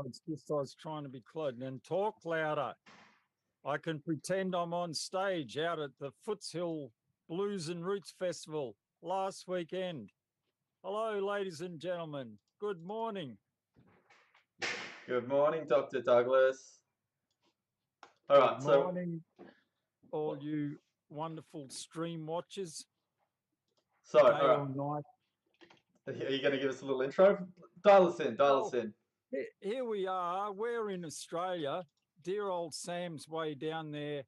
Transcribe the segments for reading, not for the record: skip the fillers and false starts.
It's just I was trying to be close and talk louder. I can pretend I'm on stage out at the Footshill Blues and Roots Festival last weekend. Hello, ladies and gentlemen. Good morning. Good morning, Dr. Douglas. All Good right, so morning, all you wonderful stream watchers, all day or right. night. Are you going to give us a little intro? Dial us in. Dial us Well, in. here we are. We're in Australia. Dear old Sam's way down there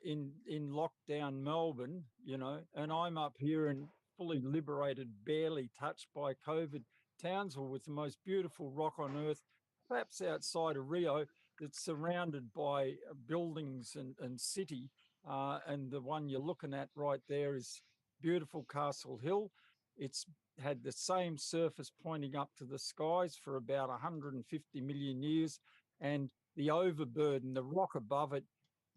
in lockdown Melbourne, and I'm up here and fully liberated, barely touched by COVID. Townsville with the most beautiful rock on earth, perhaps outside of Rio, that's surrounded by buildings and city. And the one you're looking at right there is beautiful Castle Hill. It's had the same surface pointing up to the skies for about 150 million years. And the overburden, the rock above it,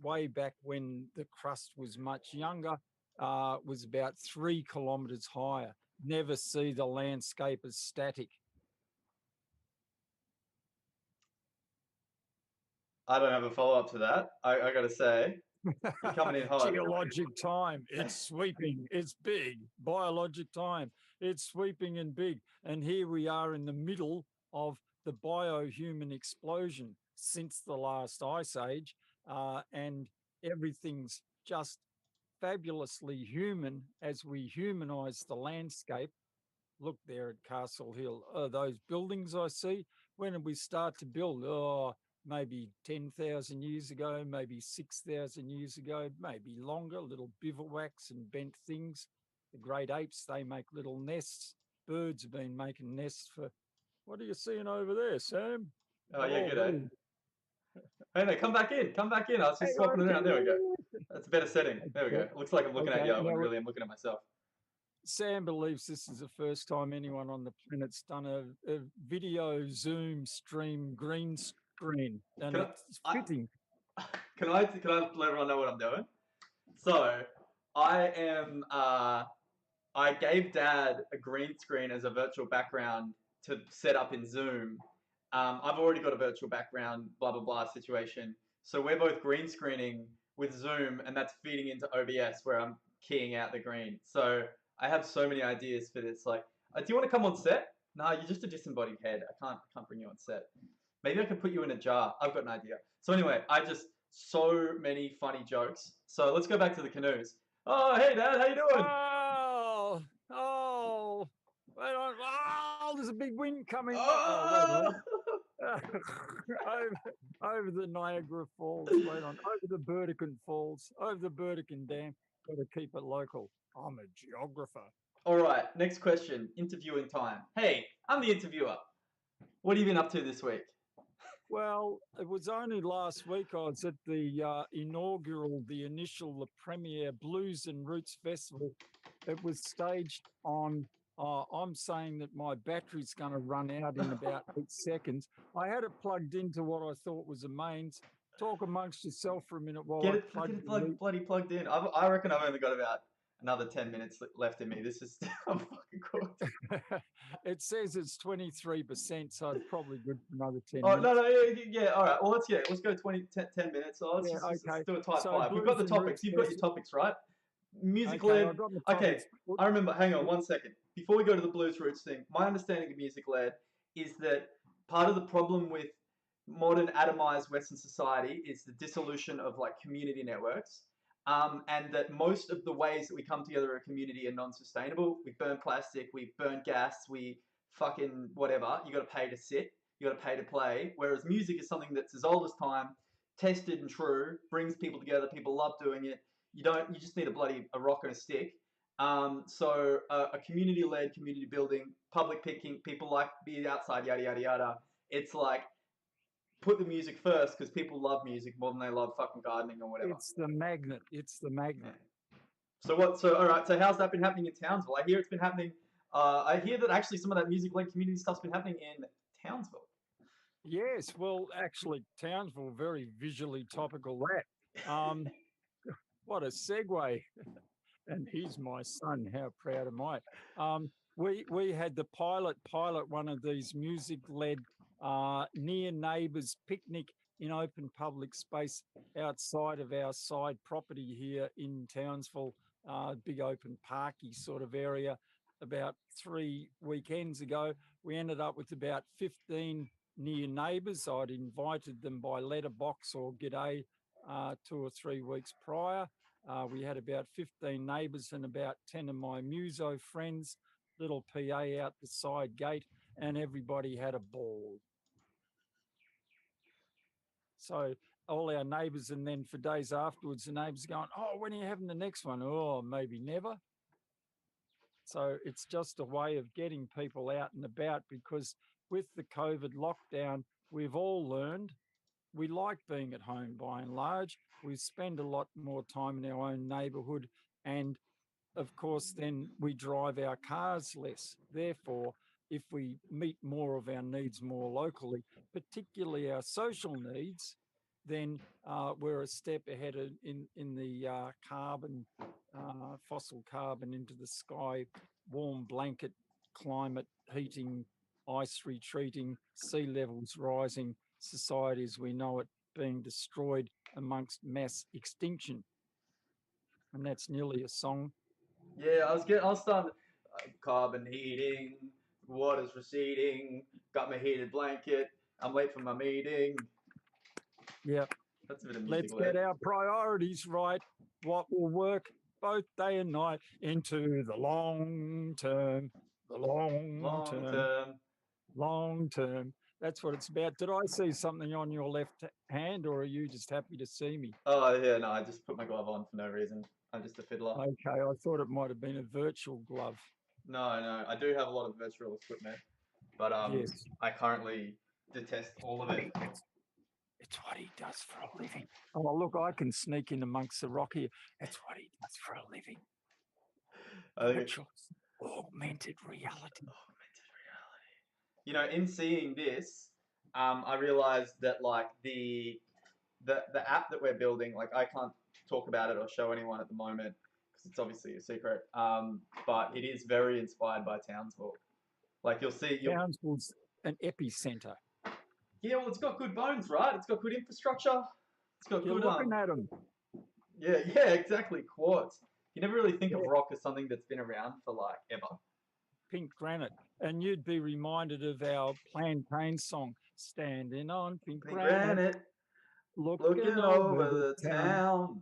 way back when the crust was much younger, was about 3 kilometres higher. Never see the landscape as static. I don't have a follow up to that. I got to say, you're coming in hot. Geologic time, it's sweeping, it's big. Biologic time, it's sweeping and big. And here we are in the middle of the biohuman explosion since the last ice age, and everything's just fabulously human as we humanize the landscape. Look there at Castle Hill. Oh, those buildings I see. When did we start to build? Oh, maybe 10,000 years ago, maybe 6,000 years ago, maybe longer, little bivouacs and bent things. The great apes, they make little nests. Birds have been making nests for, what are you seeing over there, Sam? Oh, yeah, Oh, good, eh? Hey, no, come back in. Come back in. I was just hang swapping on. around. There we go. That's a better setting. There we go. It looks like I'm looking at Okay, you when now really I'm looking at myself. Sam believes this is the first time anyone on the planet's done a video Zoom stream green screen, and Can I, it's I fitting. can I let everyone know what I'm doing? So I am I gave Dad a green screen as a virtual background to set up in Zoom. I've already got a virtual background, blah blah blah situation. So we're both green screening with Zoom, and that's feeding into OBS where I'm keying out the green. So I have so many ideas for this. Like, do you want to come on set? No, you're just a disembodied head. I can't bring you on set. Maybe I can put you in a jar. I've got an idea. So anyway, I just so many funny jokes. So let's go back to the canoes. Oh, hey Dad, how you doing? Oh, wait on. Oh, there's a big wind coming. Oh, wait Oh! on. over, over the Niagara Falls, wait on. Over the Burdekin Falls, over the Burdekin Dam. Got to keep it local. I'm a geographer. All right, next question. Interviewing time. Hey, I'm the interviewer. What have you been up to this week? Well, it was only last week I was at the inaugural, the initial, the premier Blues and Roots Festival. It was staged on, I'm saying that my battery's going to run out in about 8 seconds. I had it plugged into what I thought was a mains. Talk amongst yourself for a minute while Get I it, plug get it the bloody plugged in. I reckon I've only got about another 10 minutes left in me. This is I'm fucking cooked. it says it's 23%, so it's probably good for another 10 Oh no minutes. no yeah. All right. Well let's go 10 minutes. So Yeah, let's okay. do a type So five. We've got Blues the and topics. Roots You've got your Festival. topics right. Music Okay, I've led. got the Okay, topics. I remember. Hang on one second. Before we go to the blues roots thing, my understanding of music led is that part of the problem with modern atomized Western society is the dissolution of like community networks. And that most of the ways that we come together in a community are non-sustainable. We burn plastic, we burn gas, we fucking whatever. You got to pay to sit, you got to pay to play. Whereas music is something that's as old as time, tested and true, brings people together. People love doing it. You just need a rock and a stick. A community-led community building, public picking, people like be outside, yada yada yada. It's like put the music first because people love music more than they love fucking gardening or whatever. It's the magnet. It's the magnet. Yeah. So what? So all right. So how's that been happening in Townsville? I hear it's been happening. I hear that actually some of that music-led community stuff's been happening in Townsville. Yes, well, actually, Townsville, very visually topical. That. What a segue. And he's my son. How proud am I? We had the pilot one of these music led near neighbours picnic in open public space outside of our side property here in Townsville, big open parky sort of area. About 3 weekends ago, we ended up with about 15 near neighbours. I'd invited them by letterbox or g'day 2 or 3 weeks prior. We had about 15 neighbours and about 10 of my muso friends, little PA out the side gate, and everybody had a ball. So all our neighbours, and then for days afterwards, the neighbours going, oh, when are you having the next one? Oh, maybe never. So it's just a way of getting people out and about, because with the COVID lockdown, we've all learned we like being at home by and large. We spend a lot more time in our own neighbourhood, and of course, then we drive our cars less. Therefore, if we meet more of our needs more locally, particularly our social needs, then we're a step ahead in the carbon, fossil carbon into the sky, warm blanket climate, heating, ice retreating, sea levels rising, society as we know it being destroyed amongst mass extinction. And that's nearly a song. Yeah, I'll start. Carbon heating, water's receding. Got my heated blanket. I'm late for my meeting. Yeah. That's a bit of music. Let's get our priorities right. What will work both day and night into the long term. The long term. That's what it's about. Did I see something on your left hand, or are you just happy to see me? Oh yeah, no, I just put my glove on for no reason. I'm just a fiddler. Okay, I thought it might have been a virtual glove. No, I do have a lot of virtual equipment, but Yes. I currently detest all of it. It's what he does for a living. Oh, look, I can sneak in amongst the rock here. That's what he does for a living. Virtual, augmented reality. You know, in seeing this, I realized that like the app that we're building, like I can't talk about it or show anyone at the moment because it's obviously a secret. But it is very inspired by Townsville. Like you'll see, Townsville's an epicenter. Yeah, well, it's got good bones, right? It's got good infrastructure. It's got You're good. looking at them. Yeah, exactly. Quartz. You never really think of rock as something that's been around for like ever. Pink granite. And you'd be reminded of our Plantain song, standing on pink granite, looking over the town.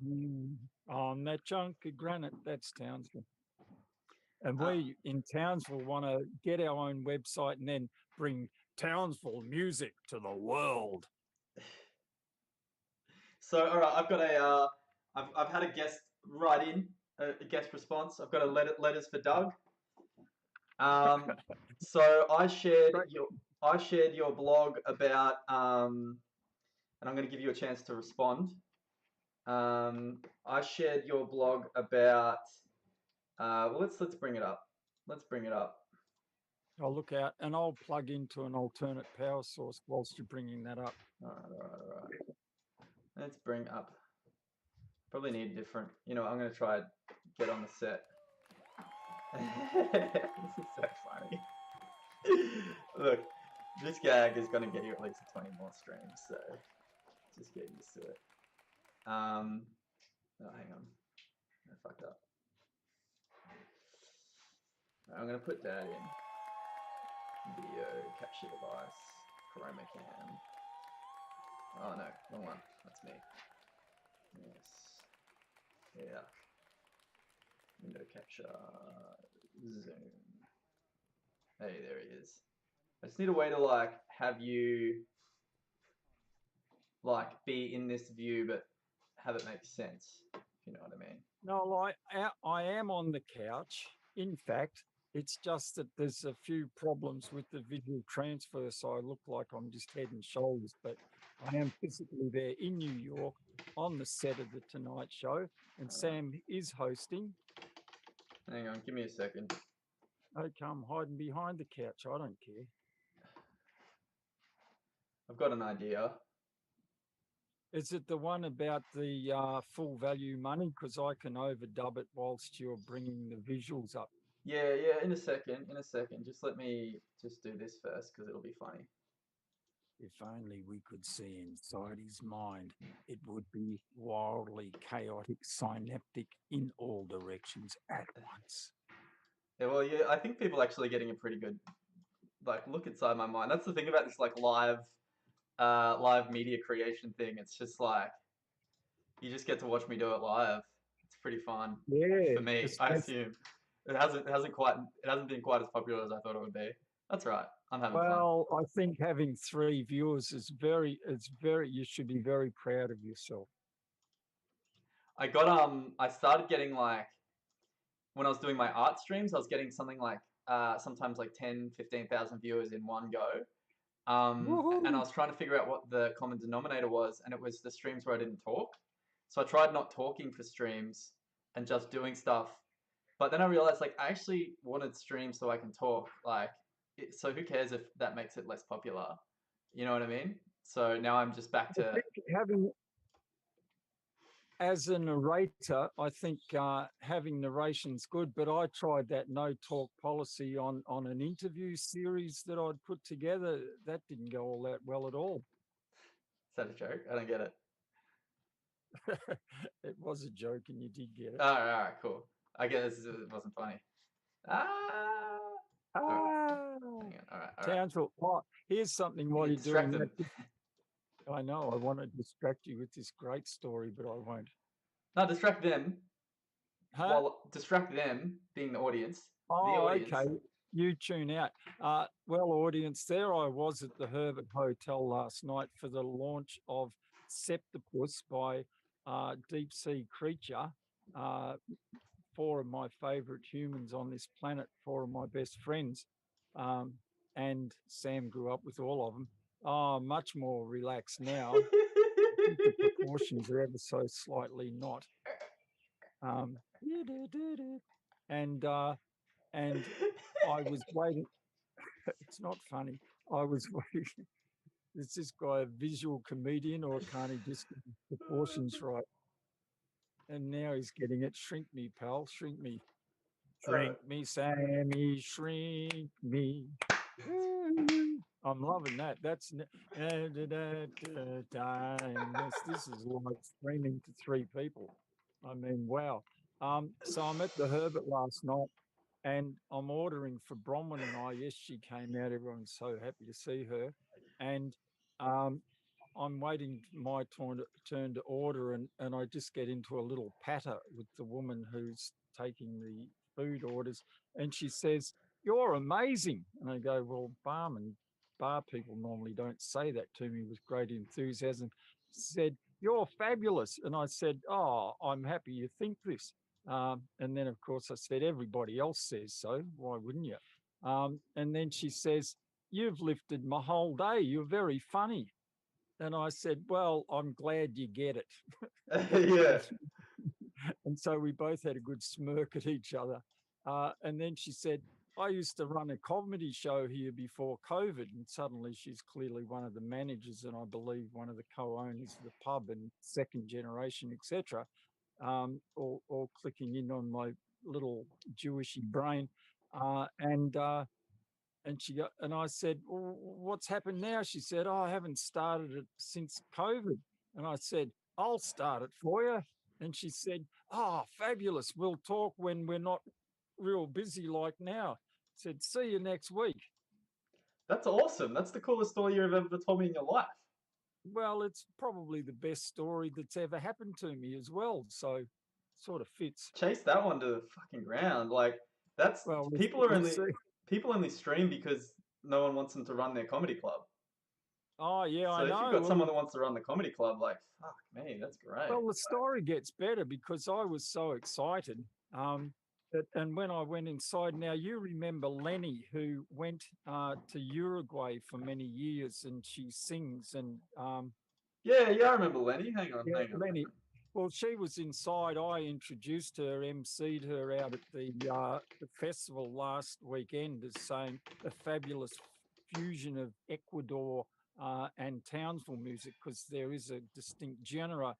On that chunk of granite, that's Townsville. And we in Townsville want to get our own website and then bring Townsville music to the world. So, all right, I've got I've had a guest write in a guest response. I've got a letters for Doug. So I shared your blog about, and I'm going to give you a chance to respond. I shared your blog about. Well, let's bring it up. Let's bring it up. I'll look out and I'll plug into an alternate power source whilst you're bringing that up. All right. Let's bring up. Probably need different. You know, I'm going to try and get on the set. This is so funny. Look, this gag is going to get you at least 20 more streams, so just get used to it. Oh, hang on. I fucked up. I'm going to put that in. Video capture device, chroma cam. Oh no, wrong one. That's me. Yes. Yeah. Window capture. Zoom. Hey, there he is. I just need a way to like have you like be in this view, but have it make sense. If you know what I mean. No, I am on the couch. In fact, it's just that there's a few problems with the visual transfer, so I look like I'm just head and shoulders, but I am physically there in New York on the set of The Tonight Show, and Sam is hosting. Hang on, give me a second. Okay, I'm hiding behind the couch. I don't care. I've got an idea. Is it the one about the full value money? Because I can overdub it whilst you're bringing the visuals up. Yeah, in a second. Just let me just do this first because it'll be funny. If only we could see inside his mind, it would be wildly chaotic, synaptic in all directions at once. Yeah, well, yeah, I think people are actually getting a pretty good like look inside my mind. That's the thing about this like live media creation thing. It's just like you just get to watch me do it live. It's pretty fun Yeah, for me. I assume it hasn't been quite as popular as I thought it would be. That's right. I'm having fun. well, I think having 3 viewers is you should be very proud of yourself. I started getting like when I was doing my art streams, I was getting something like sometimes like 10, 15,000 viewers in one go. And I Woohoo! was trying to figure out what the common denominator was, and it was the streams where I didn't talk. So I tried not talking for streams and just doing stuff. But then I realized like I actually wanted streams so I can talk. So who cares if that makes it less popular? You know what I mean? So now I'm just back I to think having as a narrator, I think having narration's good, but I tried that no talk policy on an interview series that I'd put together. That didn't go all that well at all. is that a joke? I don't get it. It was a joke, and you did get it. All right, cool. I guess it wasn't funny. Ah. All right. Hang on. All right. Townsville. Oh, here's something while You you're doing distract them. that. I know I want to distract you with this great story, but I won't. No, distract them. Huh? While distract them, being the audience. Oh, The audience. okay. You tune out. Well, audience, there I was at the Herbert Hotel last night for the launch of Septopus by Deep Sea Creature. 4 of my favourite humans on this planet, 4 of my best friends. And Sam grew up with all of them. Oh, much more relaxed now. I think the proportions are ever so slightly not. And I was waiting. It's not funny. I was waiting. Is this guy a visual comedian, or can't he just get the proportions right? And now he's getting it. Shrink me, pal. Shrink me. Shrink me, Sammy. Shrink me. I'm loving that. That's this is like screaming to 3 people. I mean, wow. So I'm at the Herbert last night, and I'm ordering for Bronwyn and I. Yes, she came out. Everyone's so happy to see her. And I'm waiting my turn to order, and I just get into a little patter with the woman who's taking the food orders. And she says, "You're amazing." And I go, "Well, bar people normally don't say that to me with great enthusiasm." She said, "You're fabulous." And I said, "Oh, I'm happy you think this." And then, of course, I said, "Everybody else says so. Why wouldn't you?" And then she says, "You've lifted my whole day. You're very funny." And I said, "Well, I'm glad you get it." Yeah. And so we both had a good smirk at each other. And then she said, "I used to run a comedy show here before COVID." And suddenly she's clearly one of the managers, and I believe one of the co-owners of the pub and second generation, etc. All clicking in on my little Jewishy brain. And I said, "Well, what's happened now?" She said, "Oh, I haven't started it since COVID." And I said, "I'll start it for you." And she said, "Oh, fabulous. We'll talk when we're not real busy like now." I said, "See you next week." That's awesome. That's the coolest story you've ever told me in your life. Well, it's probably the best story that's ever happened to me as well. So sort of fits. Chase that one to the fucking ground. Like that's Well, people are we'll only see. people only stream because no one wants them to run their comedy club. Oh, yeah, So I if you've know. got Well, someone that wants to run the comedy club, like fuck me, that's great. well, the story gets better because I was so excited. And when I went inside, now you remember Lenny, who went to Uruguay for many years, and she sings. And Yeah, I remember Lenny. Hang on. Lenny. Well, she was inside. I introduced her, emceed her out at the festival last weekend, as saying a fabulous fusion of Ecuador and Townsville music, because there is a distinct genre.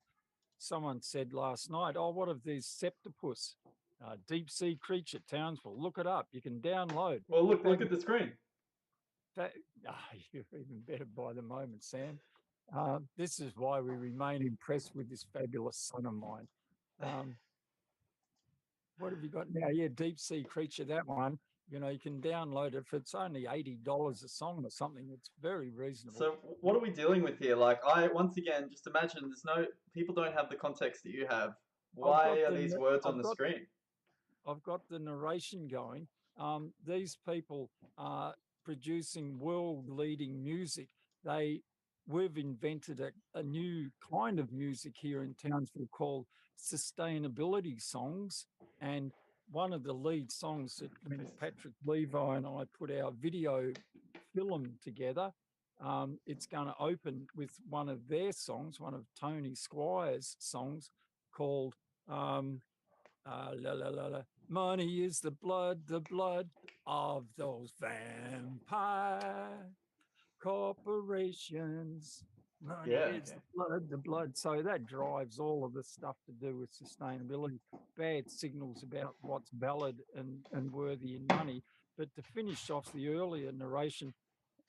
Someone said last night, "Oh, what of these Septopus, deep sea creature, Townsville? Look it up. You can download." Well, look at the screen. You're even better by the moment, Sam. This is why we remain impressed with this fabulous son of mine. What have you got now? Yeah, Deep Sea Creature, that one. You can download it. If it's only $80 a song or something, it's very reasonable. So what are we dealing with here? Like, once again, just imagine people don't have the context that you have. Why are these words on the screen? I've got the narration going. These people are producing world-leading music. We've invented a new kind of music here in Townsville called sustainability songs. And one of the lead songs that when Patrick Levi and I put our video film together, it's going to open with one of their songs, one of Tony Squire's songs called La La La La. Money is the blood of those vampire corporations. Money is the blood. So that drives all of the stuff to do with sustainability. Bad signals about what's valid and worthy in money. But to finish off the earlier narration,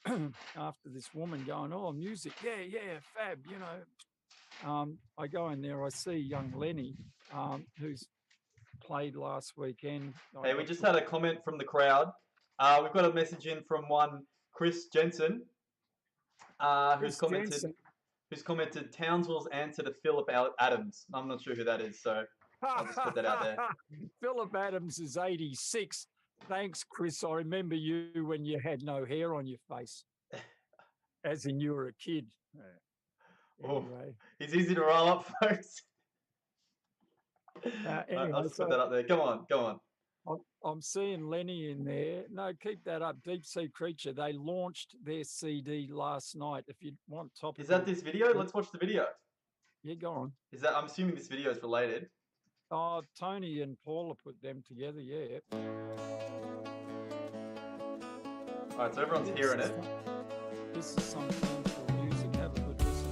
after this woman going, oh, music, yeah, fab, I go in there, I see young Lenny, who's played last weekend. Hey, we just had a comment from the crowd. We've got a message in from one Chris Jensen, who's commented Townsville's answer to Philip Adams. I'm not sure who that is, so I'll just put that out there. Philip Adams is 86. Thanks, Chris. I remember you when you had no hair on your face, as in you were a kid. Anyway. It's easy to roll up, folks. Anyway, I'll just put that up there. Go on. I'm seeing Lenny in there. No, keep that up. Deep Sea Creature. They launched their CD last night. If you want topical. Is that this video? Let's watch the video. Yeah, go on. I'm assuming this video is related. Oh, Tony and Paula put them together, yeah. Alright, so everyone's hearing it. This is some for music. Have a good listen.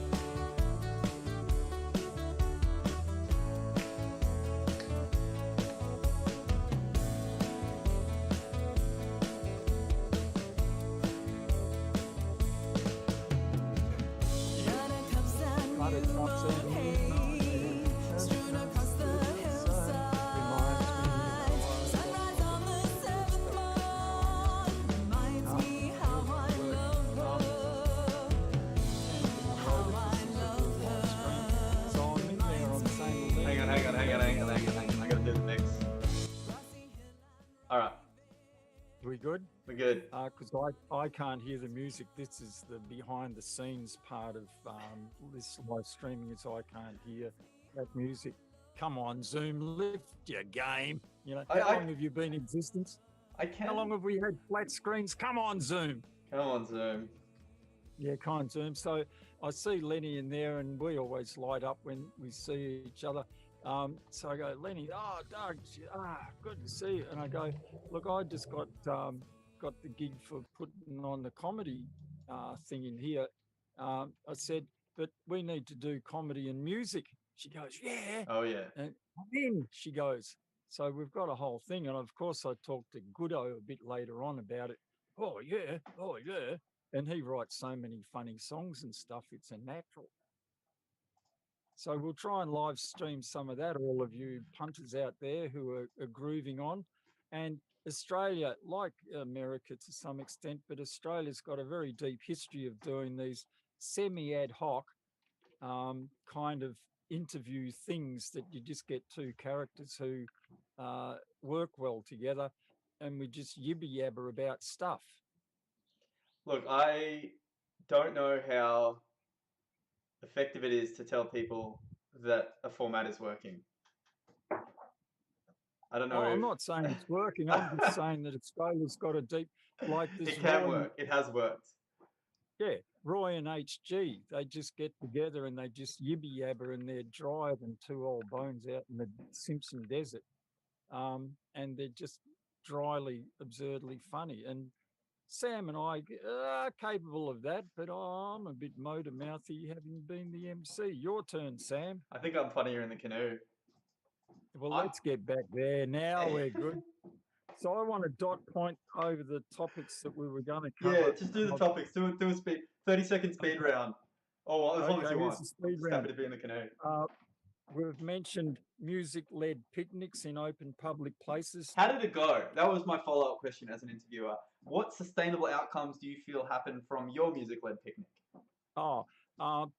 Good? We're good. Because I can't hear the music. This is the behind the scenes part of this live streaming, so I can't hear that music. Come on, Zoom, lift your game. How long have you been in existence? How long have we had flat screens? Come on, Zoom. Yeah, come on, Zoom. So I see Lenny in there, and we always light up when we see each other. So I go, Lenny, Doug, good to see you. And I go, look, I just got the gig for putting on the comedy thing in here. I said, but we need to do comedy and music. She goes, yeah. Oh, yeah. And then she goes, so we've got a whole thing. And of course, I talked to Goodo a bit later on about it. Oh, yeah. And he writes so many funny songs and stuff. It's a natural. So we'll try and live stream some of that, all of you punters out there who are grooving on. And Australia, like America to some extent, but Australia's got a very deep history of doing these semi-ad hoc kind of interview things that you just get two characters who work well together and we just yibber-yabber about stuff. Look, I don't know how effective it is to tell people that a format is working. I don't know. I'm not saying it's working. I'm just saying that Australia's got a deep, like this. It can work. It has worked. Yeah, Roy and HG, they just get together and they just yibby-yabber and they're drier than two old bones out in the Simpson Desert. And they're just dryly, absurdly funny. And Sam and I are capable of that, but I'm a bit motor-mouthy having been the MC. Your turn, Sam. I think I'm funnier in the canoe. Well, let's get back there. Now we're good. So I want to dot point over the topics that we were going to cover. Yeah, just do the topics. Do a speed 30-second speed round. Oh, well, as long as Okay, you here's want. the speed Just happy round. to be in the canoe. We've mentioned music-led picnics in open public places. How did it go? That was my follow-up question as an interviewer. What sustainable outcomes do you feel happen from your music-led picnic?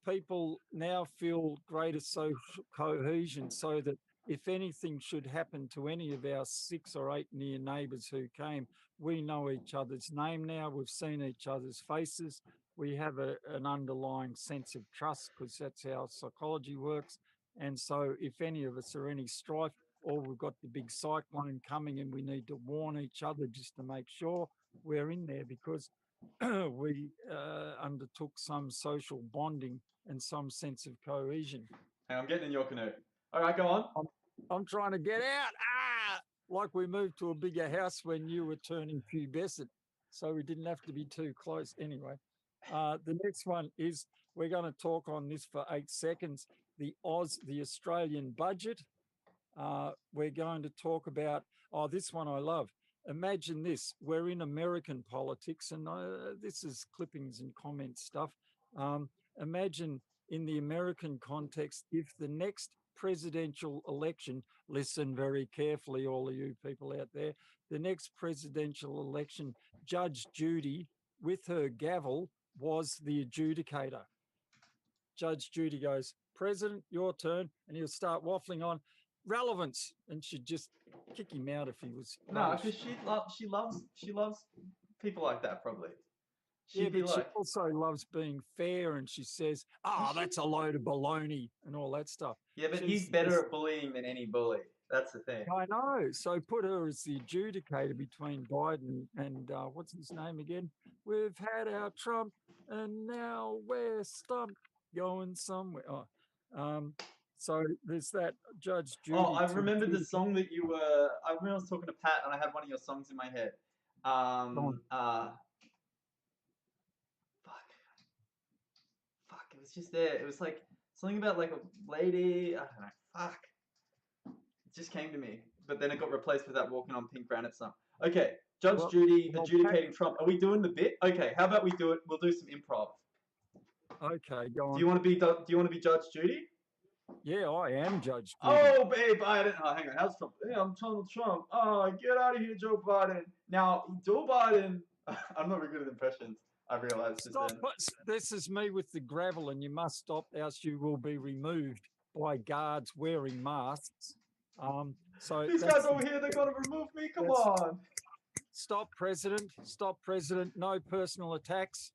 People now feel greater social cohesion, so that if anything should happen to any of our 6 or 8 near neighbours who came, we know each other's name now. We've seen each other's faces. We have an underlying sense of trust, because that's how psychology works. And so if any of us are any strife, or we've got the big cyclone coming and we need to warn each other just to make sure, we're in there, because we undertook some social bonding and some sense of cohesion. Hey, I'm getting in your canoe. All right, go on. I'm trying to get out. Like we moved to a bigger house when you were turning pubescent, so we didn't have to be too close. Anyway, the next one is, we're going to talk on this for 8 seconds, the Australian budget. We're going to talk about, this one I love. Imagine this, we're in American politics, and this is clippings and comment stuff. Imagine in the American context, if the next presidential election, listen very carefully, all of you people out there, the next presidential election, Judge Judy with her gavel was the adjudicator. Judge Judy goes, President, your turn, and he'll start waffling on relevance, and she'd just kick him out if he was. No, because she loves people like that, probably. She also loves being fair, and she says, that's a load of baloney and all that stuff. Yeah, but he's better at bullying than any bully. That's the thing. I know. So put her as the adjudicator between Biden and what's his name again? We've had our Trump, and now we're stumped, going somewhere. So there's that, Judge Judy. Oh, I remember the song that you were. I remember I was talking to Pat, and I had one of your songs in my head. Fuck, it was just there. It was like something about like a lady. I don't know. Fuck. It just came to me, but then it got replaced with that Walking on Pink Granite song. Okay, Judge Judy adjudicating Trump. Are we doing the bit? Okay, how about we do it? We'll do some improv. Okay, go on. Do you want to be Judge Judy? Yeah, I am Judge Judy. Oh, babe, Biden. Oh, hang on. How's Trump? Yeah, I'm Donald Trump. Oh, get out of here, Joe Biden. Now, Joe Biden. I'm not very good at impressions. I realized. Stop. This is me with the gravel, and you must stop, else you will be removed by guards wearing masks. So these guys over here, they're going to remove me. Come on. Stop, President. Stop, President. No personal attacks.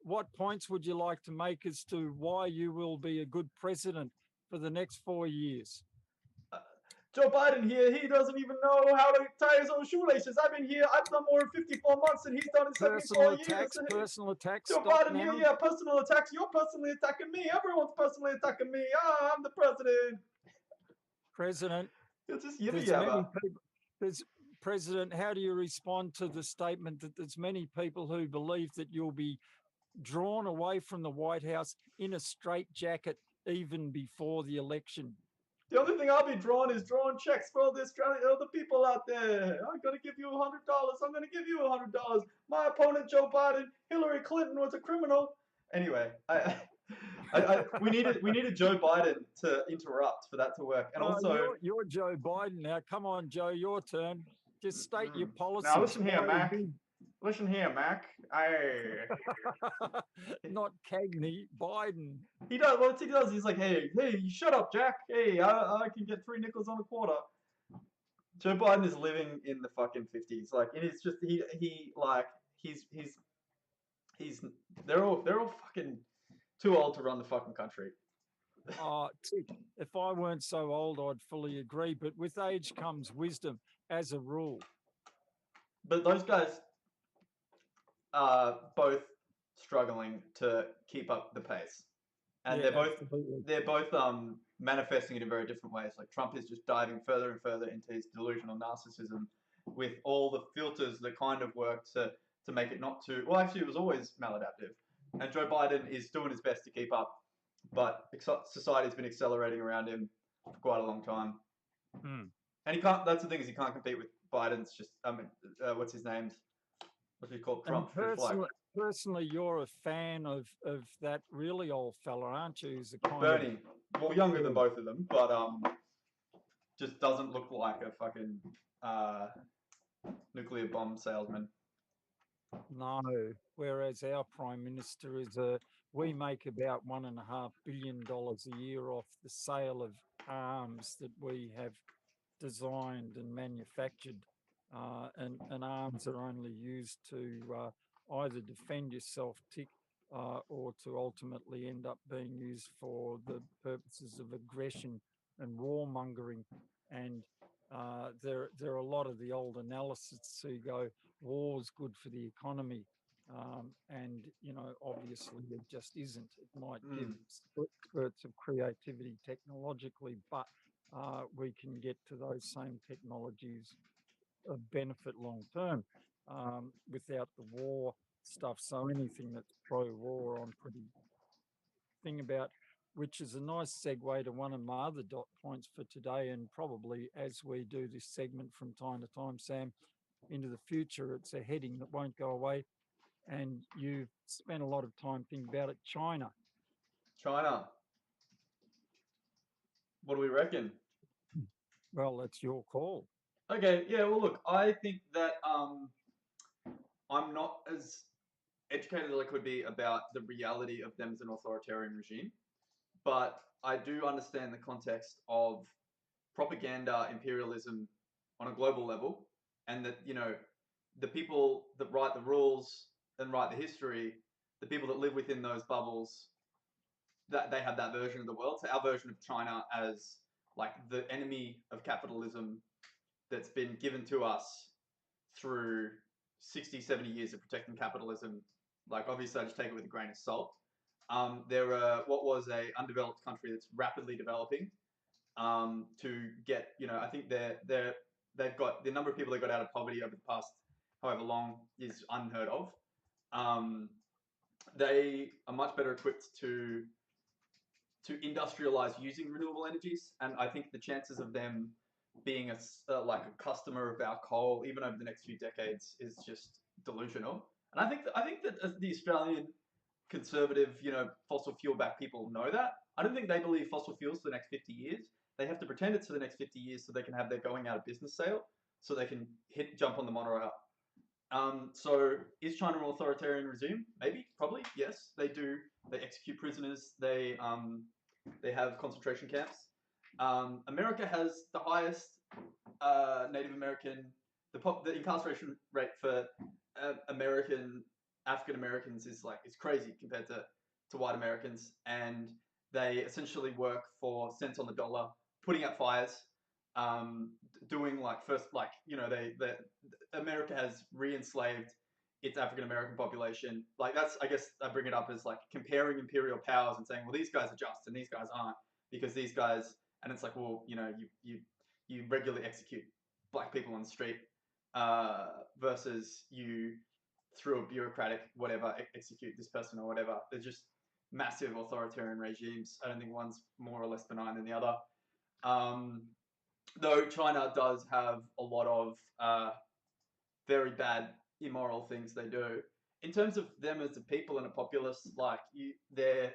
What points would you like to make as to why you will be a good president for the next 4 years? Joe Biden here, he doesn't even know how to tie his own shoelaces. I've been here, I've done more than 54 months, and he's done in 74 years. Personal attacks. Joe Biden here, yeah, personal attacks. You're personally attacking me. Everyone's personally attacking me. I'm the president. President. It's just yibba yabba. President, how do you respond to the statement that there's many people who believe that you'll be drawn away from the White House in a straitjacket even before the election? The only thing I'll be drawing is drawing checks for all the people out there. I'm going to give you $100. I'm going to give you $100. My opponent, Joe Biden, Hillary Clinton was a criminal. Anyway, we needed Joe Biden to interrupt for that to work. And also, you're Joe Biden now. Come on, Joe, your turn. Just state your policy. Now listen here, Mac. Listen here, Mac. Not Cagney, Biden. He does. What he does, he's like, hey, you shut up, Jack. Hey, I can get 3 nickels on a quarter. Joe Biden is living in the fucking 50s. Like, it is just they're all fucking too old to run the fucking country. If I weren't so old, I'd fully agree. But with age comes wisdom, as a rule. But those guys are both struggling to keep up the pace, and they're both manifesting it in very different ways. Like Trump is just diving further and further into his delusional narcissism, with all the filters that kind of work to make it not too. Well, actually, it was always maladaptive, and Joe Biden is doing his best to keep up, but society's been accelerating around him for quite a long time. And he can't. That's the thing, is he can't compete with Biden's just, I mean, what's his name? What's he called? And Trump. Just like personally, you're a fan of that really old fella, aren't you? Who's a kind of Bernie. Well, younger than both of them, but just doesn't look like a fucking nuclear bomb salesman. no. Whereas our prime minister is we make about $1.5 billion a year off the sale of arms that we have designed and manufactured, and arms are only used to either defend yourself, or to ultimately end up being used for the purposes of aggression and warmongering. And there are a lot of the old analysts who go, war's good for the economy. And, obviously it just isn't. It might give spurts of creativity technologically, but we can get to those same technologies of benefit long term without the war stuff. So anything that's pro-war, I'm pretty thing about, which is a nice segue to one of my other dot points for today. And probably as we do this segment from time to time, Sam, into the future, it's a heading that won't go away. And you've spent a lot of time thinking about it. China. What do we reckon? Well, that's your call. Okay, yeah, well, look, I think that I'm not as educated as I could be about the reality of them as an authoritarian regime, but I do understand the context of propaganda imperialism on a global level, and that, the people that write the rules and write the history, the people that live within those bubbles, that they have that version of the world. So our version of China as like the enemy of capitalism that's been given to us through 60, 70 years of protecting capitalism. Like, obviously, I just take it with a grain of salt. They're what was a undeveloped country that's rapidly developing. To get, I think they've got the number of people that got out of poverty over the past however long is unheard of. They are much better equipped to industrialize using renewable energies, and I think the chances of them being like a customer of our coal even over the next few decades is just delusional. And I think that the Australian conservative, fossil fuel backed people know that. I don't think they believe fossil fuels for the next 50 years. They have to pretend it's for the next 50 years so they can have their going out of business sale, so they can jump on the monorail. So is China an authoritarian regime? Maybe, probably, yes. They do. They execute prisoners. They have concentration camps. America has the highest Native American, the incarceration rate for African Americans is crazy compared to white Americans, and they essentially work for cents on the dollar, putting out fires, doing America has re-enslaved its African American population. I guess I bring it up as comparing imperial powers and saying, well, these guys are just and these guys aren't, because these guys, and it's like, well, you regularly execute black people on the street versus you, through a bureaucratic whatever, execute this person or whatever. They're just massive authoritarian regimes. I don't think one's more or less benign than the other. Though China does have a lot of very bad, immoral things they do. In terms of them as a people and a populace, their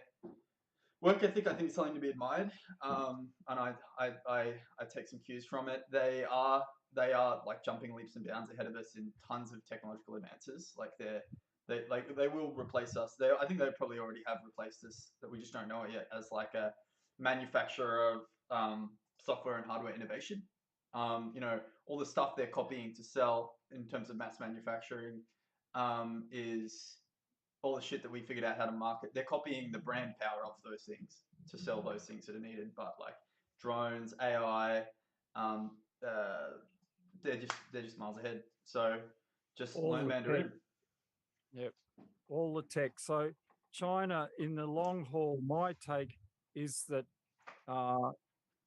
work ethic, I think, is something to be admired, and I take some cues from it. They are jumping leaps and bounds ahead of us in tons of technological advances. They will replace us. I think they probably already have replaced us, that we just don't know it yet, as a manufacturer of software and hardware innovation. All the stuff they're copying to sell in terms of mass manufacturing is all the shit that we figured out how to market. They're copying the brand power of those things to sell those things that are needed. But drones, AI, they're just miles ahead. So just learn Mandarin. Yep, all the tech. So China, in the long haul, my take is that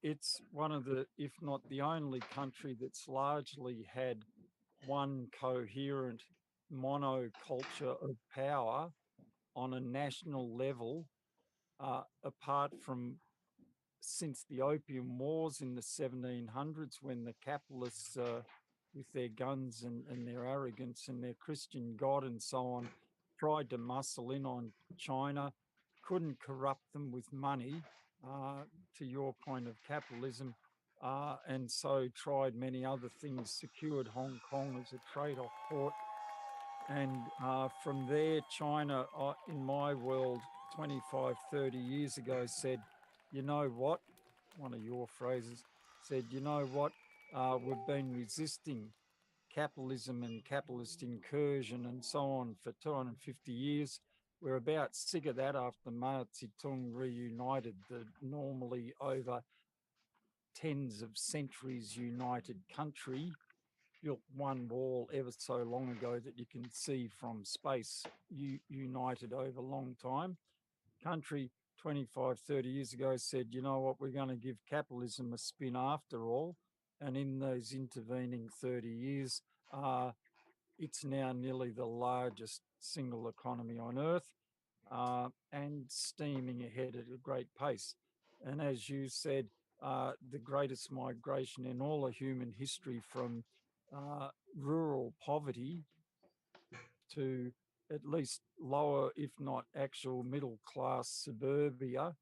it's one of the, if not the only country that's largely had one coherent monoculture of power on a national level, apart from since the Opium Wars in the 1700s, when the capitalists with their guns and their arrogance and their Christian God and so on, tried to muscle in on China, couldn't corrupt them with money, to your point of capitalism, and so tried many other things, secured Hong Kong as a trade-off port. And from there, China, in my world, 25, 30 years ago, said, you know what? One of your phrases said, you know what? We've been resisting capitalism and capitalist incursion and so on for 250 years. We're about sick of that after Mao Zedong reunited the normally over tens of centuries united country, built one wall ever so long ago that you can see from space, united over a long time. Country 25, 30 years ago said, you know what, we're going to give capitalism a spin after all. And in those intervening 30 years, it's now nearly the largest single economy on earth, and steaming ahead at a great pace. And as you said, the greatest migration in all of human history from rural poverty to at least lower, if not actual middle class suburbia,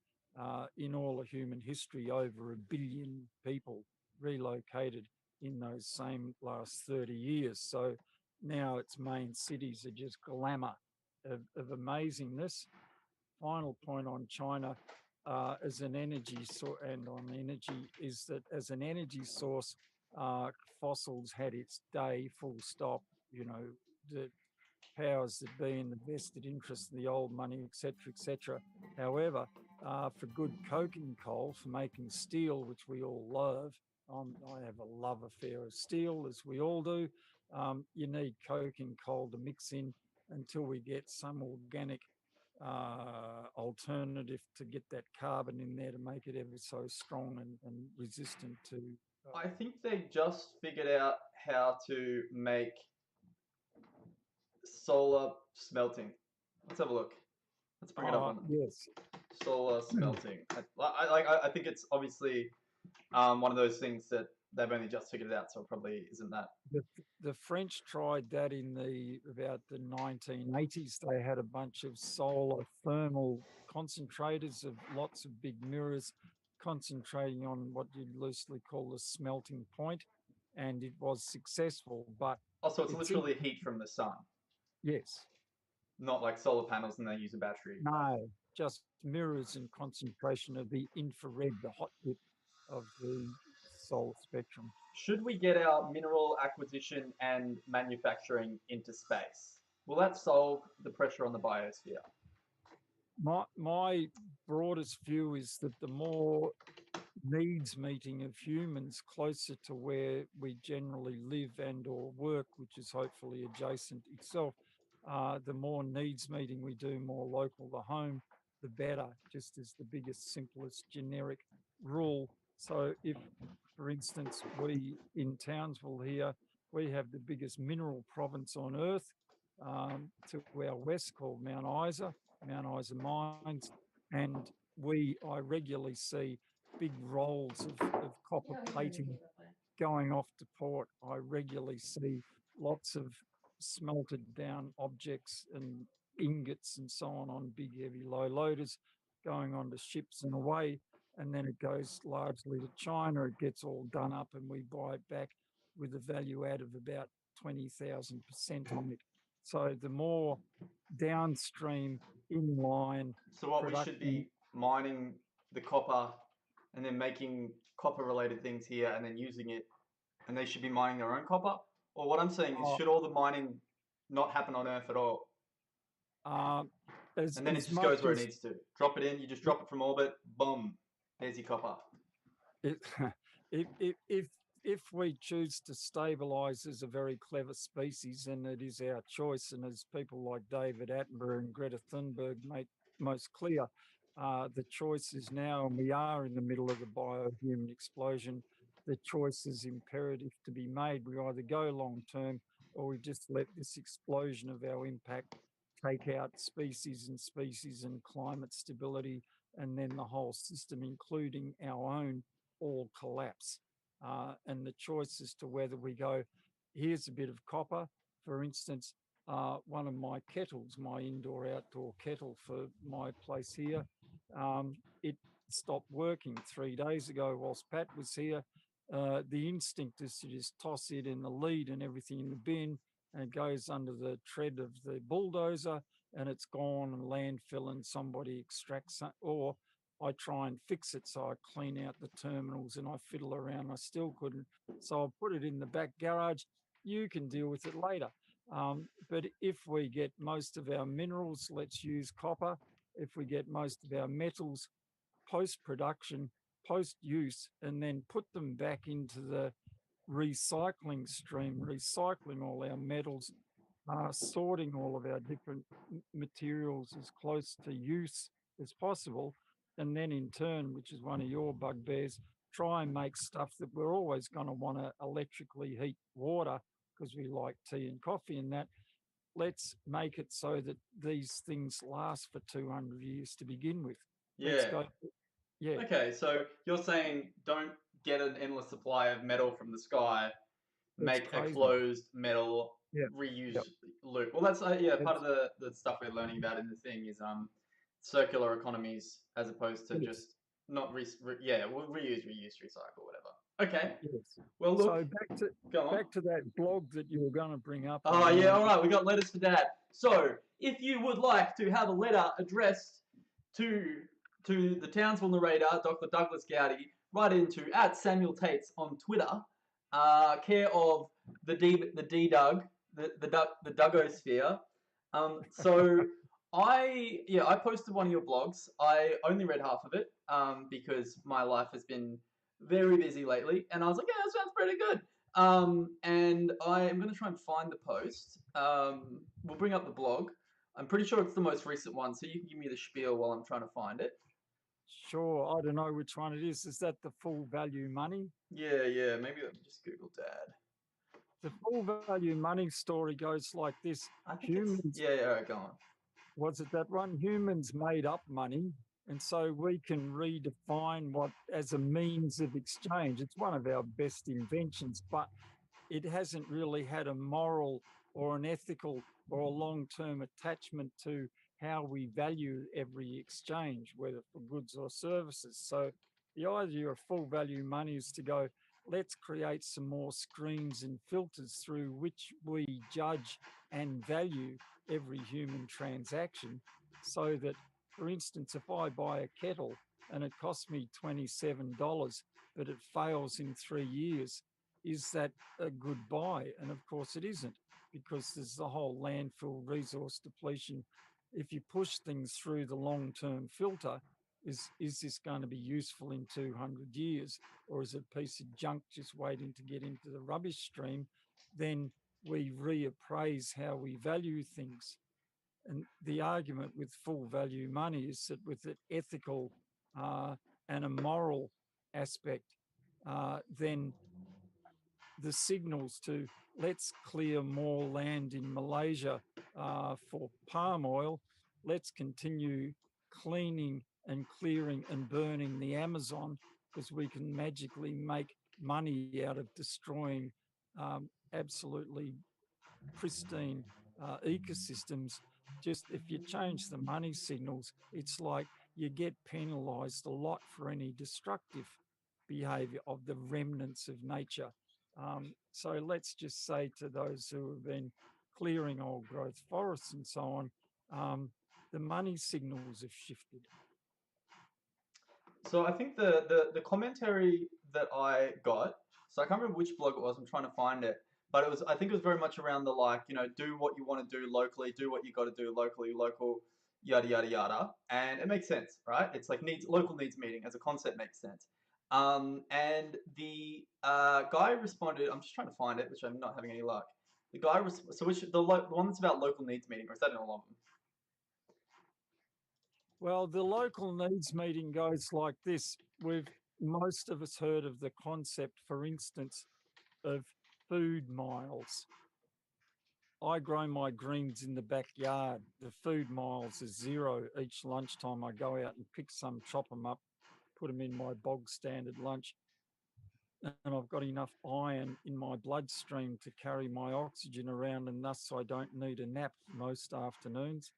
in all of human history, over 1 billion people relocated in those same last 30 years. So now its main cities are just glamour of amazingness. Final point on China as an energy source, and on energy, is that as an energy source, fossils had its day, full stop. You know, the powers that be in the vested interest of the old money, etc., etc. However, for good coking coal, for making steel, which we all love, I have a love affair of steel, as we all do. You need coking coal to mix in until we get some organic alternative to get that carbon in there to make it ever so strong and resistant to. I think they just figured out how to make solar smelting. Let's have a look. Let's bring it up on Yes. solar smelting. I think it's obviously one of those things that they've only just figured it out, so it probably isn't that. The French tried that in about the 1980s. They had a bunch of solar thermal concentrators of lots of big mirrors concentrating on what you'd loosely call the smelting point, and it was successful. But also, it's literally heat from the sun. Yes. Not like solar panels and they use a battery. No, just mirrors and concentration of the infrared, the hot dip of the solar spectrum. Should we get our mineral acquisition and manufacturing into space? Will that solve the pressure on the biosphere? My broadest view is that the more needs meeting of humans closer to where we generally live and or work, which is hopefully adjacent itself, the more needs meeting we do, more local the home, the better, just as the biggest, simplest generic rule. So if, for instance, we in Townsville here, we have the biggest mineral province on earth, to our west, called Mount Isa Mines, and I regularly see big rolls of copper plating going off to port. I regularly see lots of smelted down objects and ingots and so on big heavy low loaders going onto ships and away, and then it goes largely to China. It gets all done up and we buy it back with a value add of about 20,000% on it. So the more downstream inline. So what we should be mining the copper and then making copper related things here and then using it, and they should be mining their own copper? Or what I'm saying is, should all the mining not happen on Earth at all? And then it just goes where it needs to. Drop it in, you just drop it from orbit, boom, there's your copper. If we choose to stabilise as a very clever species, and it is our choice, and as people like David Attenborough and Greta Thunberg make most clear, the choice is now, and we are in the middle of the biohuman explosion. The choice is imperative to be made. We either go long term, or we just let this explosion of our impact take out species and climate stability, and then the whole system, including our own, all collapse. And the choice as to whether we go here's a bit of copper. For instance, one of my kettles, my indoor-outdoor kettle for my place here, it stopped working 3 days ago whilst Pat was here. The instinct is to just toss it in the lead and everything in the bin, and it goes under the tread of the bulldozer, and it's gone and landfill, and somebody extracts it, or I try and fix it. So I clean out the terminals and I fiddle around. I still couldn't. So I put it in the back garage. You can deal with it later. But if we get most of our minerals, let's use copper. If we get most of our metals post-production, post-use, and then put them back into the recycling stream, recycling all our metals, sorting all of our different materials as close to use as possible, and then in turn, which is one of your bugbears, try and make stuff that we're always going to want to electrically heat water because we like tea and coffee and that. Let's make it so that these things last for 200 years to begin with. Let's Yeah. go. Yeah. Okay, so you're saying don't get an endless supply of metal from the sky. That's Make a crazy. closed metal Yeah. reuse Yep. loop. Well, that's part of the stuff we're learning about in the thing is circular economies as opposed to Yes. just not we'll reuse, recycle, whatever. Okay. Yes. Well, look. So Go on. back to that blog that you were going to bring up. Oh yeah, all right. We got letters for Dad. So if you would like to have a letter addressed to the Townsville narrator, Dr. Douglas Gowdy, write into @Samuel Tates on Twitter, care of the Doug, the Duggosphere. So I posted one of your blogs. I only read half of it because my life has been very busy lately, and I was like, yeah, that sounds pretty good. And I am going to try and find the post. We'll bring up the blog. I'm pretty sure it's the most recent one, so you can give me the spiel while I'm trying to find it. Sure. I don't know which one it is. Is that the Full Value Money? Yeah. Maybe let me just Google Dad. The Full Value Money story goes like this. I think humans. Yeah, go on. Was it that one? Humans made up money, and so we can redefine what as a means of exchange. It's one of our best inventions, but it hasn't really had a moral or an ethical or a long-term attachment to how we value every exchange, whether for goods or services. So the idea of full value money is to go, let's create some more screens and filters through which we judge and value every human transaction, so that, for instance, if I buy a kettle and it costs me $27, but it fails in 3 years, is that a good buy? And of course it isn't, because there's the whole landfill resource depletion. If you push things through the long-term filter, is this going to be useful in 200 years, or is it a piece of junk just waiting to get into the rubbish stream? Then we reappraise how we value things. And the argument with full value money is that with an ethical and a moral aspect, then the signals to let's clear more land in Malaysia for palm oil, let's continue cleaning and clearing and burning the Amazon, because we can magically make money out of destroying absolutely pristine ecosystems. Just if you change the money signals, it's like you get penalised a lot for any destructive behaviour of the remnants of nature. So let's just say to those who have been clearing old growth forests and so on, the money signals have shifted. So I think the commentary that I got, so I can't remember which blog it was, I'm trying to find it, but I think it was very much around the like, do what you want to do locally, do what you got to do locally, local, yada, yada, yada. And it makes sense, right? It's like local needs meeting as a concept makes sense. And the guy responded, I'm just trying to find it, which I'm not having any luck. The guy, the one that's about local needs meeting, or is that in all of them? Well, the local needs meeting goes like this. Most of us heard of the concept, for instance, of food miles. I grow my greens in the backyard. The food miles is zero. Each lunchtime I go out and pick some, chop them up, put them in my bog standard lunch. and I've got enough iron in my bloodstream to carry my oxygen around, and thus I don't need a nap most afternoons.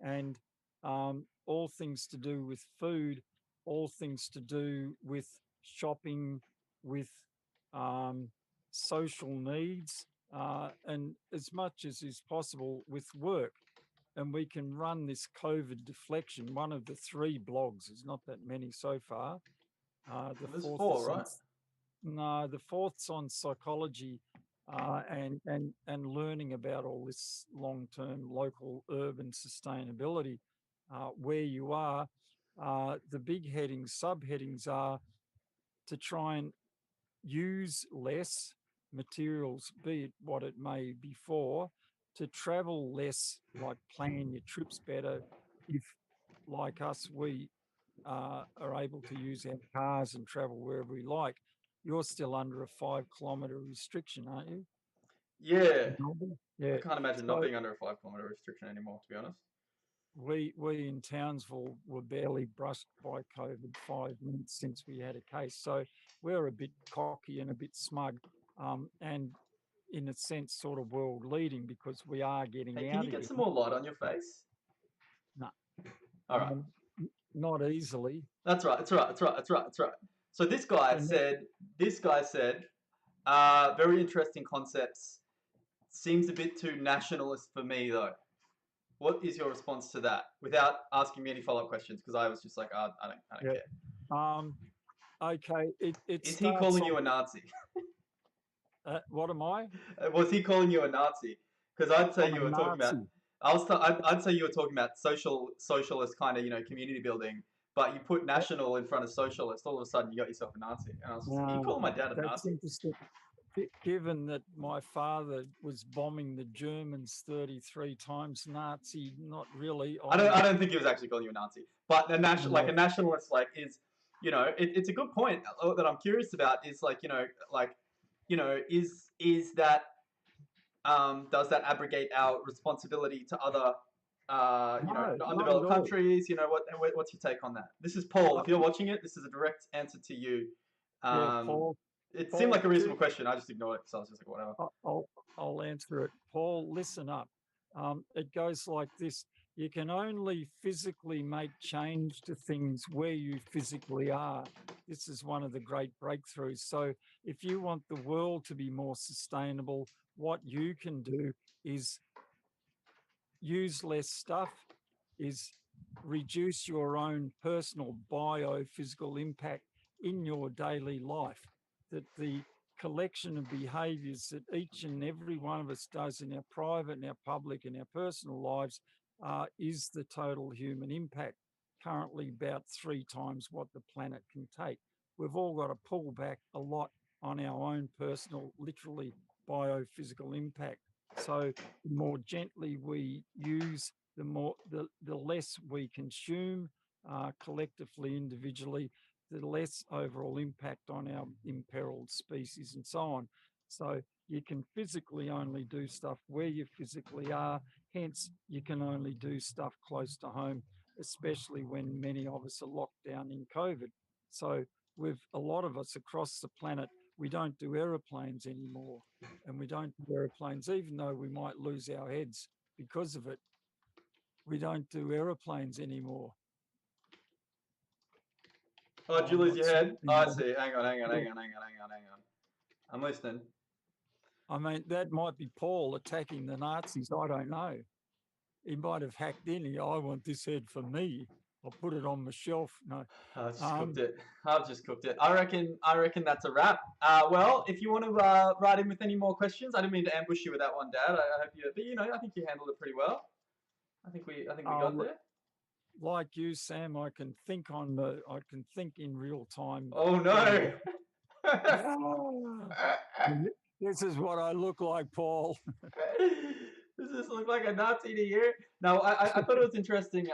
And all things to do with food, all things to do with shopping, with social needs, and as much as is possible with work. And we can run this COVID deflection. One of the 3 blogs, there's not that many so far. The There's fourth 4, is on right? no, the fourth's on psychology, and learning about all this long-term local urban sustainability. Where you are, the big headings, subheadings are to try and use less materials, be it what it may before, to travel less, like plan your trips better. If, like us, we are able to use our cars and travel wherever we like. You're still under a 5 kilometre restriction, aren't you? Yeah. In Melbourne? I Yeah. can't imagine not So being under a 5 kilometre restriction anymore, to be honest. we in Townsville were barely brushed by COVID 5 minutes since we had a case. So we're a bit cocky and a bit smug, and in a sense, sort of world leading because we are Hey, getting can out you get again. some more light on your face? No, All right. not easily. That's right. That's right. That's right. That's right. That's right. So So this guy said, very interesting concepts. Seems a bit too nationalist for me, though. What is your response to that? Without asking me any follow-up questions, because I was just like, I don't yeah. care. Okay, it Is he starts calling off. you a Nazi? What am I? Was he calling you a Nazi? Because I'd say I'm a you were talking about. Nazi. I'd say you were talking about socialist kind of community building, but you put Uh, national in front of socialist. All of a sudden, you got yourself a Nazi, and I was just like, "Are you uh, calling my dad a that's Nazi?" interesting. Given that my father was bombing the Germans 33 times, Nazi, not really. I don't think he was actually calling you a Nazi, but a No, nationalist is it's a good point that I'm curious about is is that does that abrogate our responsibility to other no, not at undeveloped all. countries? What's your take on that? This is Paul. Uh, If you're watching it, this is a direct answer to you. yeah, Um, it seemed Paul, like a reasonable question. I just ignored it because I was just like, whatever. I'll, I'll answer it. Paul, listen up. It goes like this. You can only physically make change to things where you physically are. This is one of the great breakthroughs. So if you want the world to be more sustainable, what you can do is use less stuff, is reduce your own personal biophysical impact in your daily life. That the collection of behaviours that each and every one of us does in our private and our public and our personal lives is the total human impact, currently about 3 times what the planet can take. We've all got to pull back a lot on our own personal, literally biophysical impact. So the more gently we use, the less we consume collectively, individually, the less overall impact on our imperiled species and so on. So you can physically only do stuff where you physically are. Hence, you can only do stuff close to home, especially when many of us are locked down in COVID. So with a lot of us across the planet, we don't do aeroplanes anymore, and we don't do aeroplanes, even though we might lose our heads because of it. We don't do aeroplanes anymore. Oh, did you I'm lose not your head? Oh, certain. I see. Hang on. I'm listening. I mean, that might be Paul attacking the Nazis. I don't know. He might have hacked in. I want this head for me. I'll put it on my shelf. No. I've just cooked Um, it. I've just cooked it. I reckon that's a wrap. Well, if you want to write in with any more questions, I didn't mean to ambush you with that one, Dad. I hope you, but I think you handled it pretty well. I think we got there. like you, Sam, I can think in real time. Oh no. This is what I look like, Paul. Does this look like a Nazi to you? No, I thought it was interesting.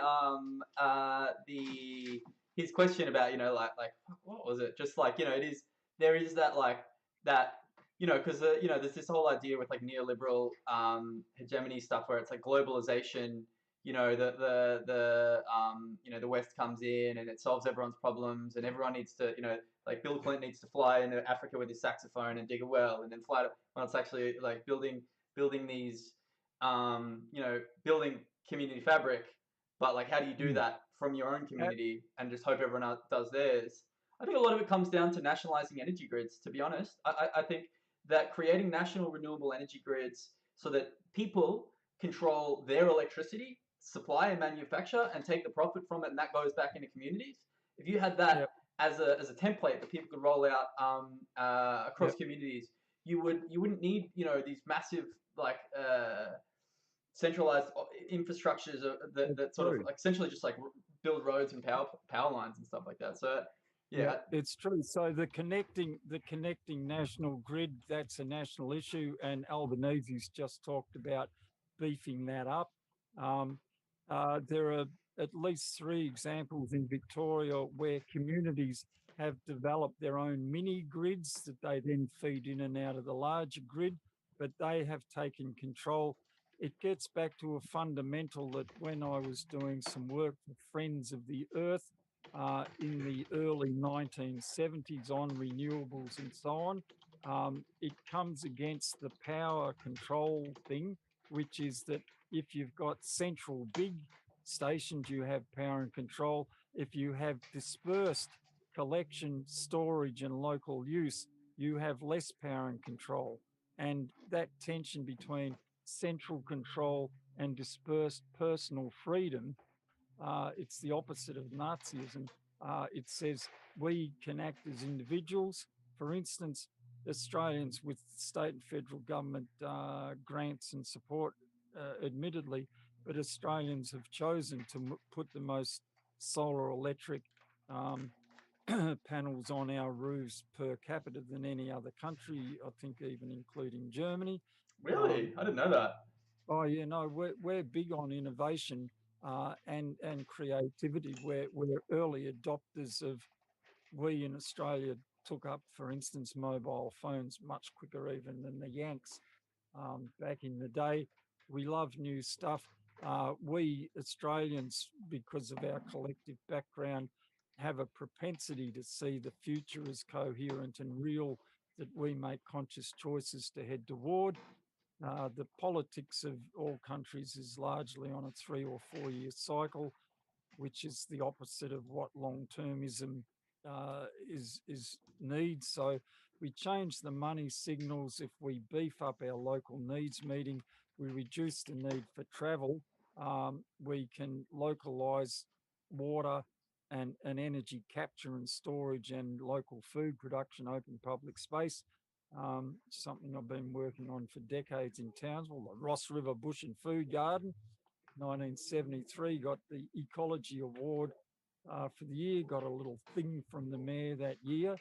His question about like what was it? Just like there is that because there's this whole idea with like neoliberal hegemony stuff where it's like globalization you know, the West comes in and it solves everyone's problems, and everyone needs to, you know, like Bill Clinton needs to fly into Africa with his saxophone and dig a well, and then fly to, when it's actually like building these, you know, building community fabric. But like, how do you do Mm. that from your own Uh, community and just hope everyone else does theirs? I think a lot of it comes down to nationalizing energy grids, to be honest. I think that creating national renewable energy grids so that people control their electricity supply and manufacture and take the profit from it, and that goes back into communities. If you had that Yep, as a template that people could roll out across yep, communities, you wouldn't need, you know, these massive like centralized infrastructures it's that sort of true. like essentially just like build roads and power lines and stuff like that. So Yeah, yeah, it's true. So the connecting national grid, that's a national issue, and Albanese's just talked about beefing that up. Um, there are at least three examples in Victoria where communities have developed their own mini grids that they then feed in and out of the larger grid, but they have taken control. It gets back to a fundamental that when I was doing some work for Friends of the Earth, in the early 1970s on renewables and so on. It comes against the power control thing, which is that if you've got central big stations, you have power and control. If you have dispersed collection, storage, and local use, you have less power and control. And that tension between central control and dispersed personal freedom, it's the opposite of Nazism. It says we can act as individuals. For instance, Australians with state and federal government grants and support, admittedly, but Australians have chosen to put the most solar electric um, panels on our roofs per capita than any other country, I think even including Germany. Um, really, I didn't know that. Oh, yeah, no, we're big on innovation and creativity. We're early adopters of. We in Australia took up, for instance, mobile phones much quicker even than the Yanks back in the day. We love new stuff. We Australians, because of our collective background, have a propensity to see the future as coherent and real, that we make conscious choices to head toward. The politics of all countries is largely on a 3 or 4 year cycle, which is the opposite of what long-termism is needs. So we change the money signals if we beef up our local needs meeting. We reduce the need for travel. We can localise water and energy capture and storage and local food production, open public space. Something I've been working on for decades in Townsville, the Ross River Bush and Food Garden. 1973 got the Ecology Award for the year, got a little thing from the mayor that year.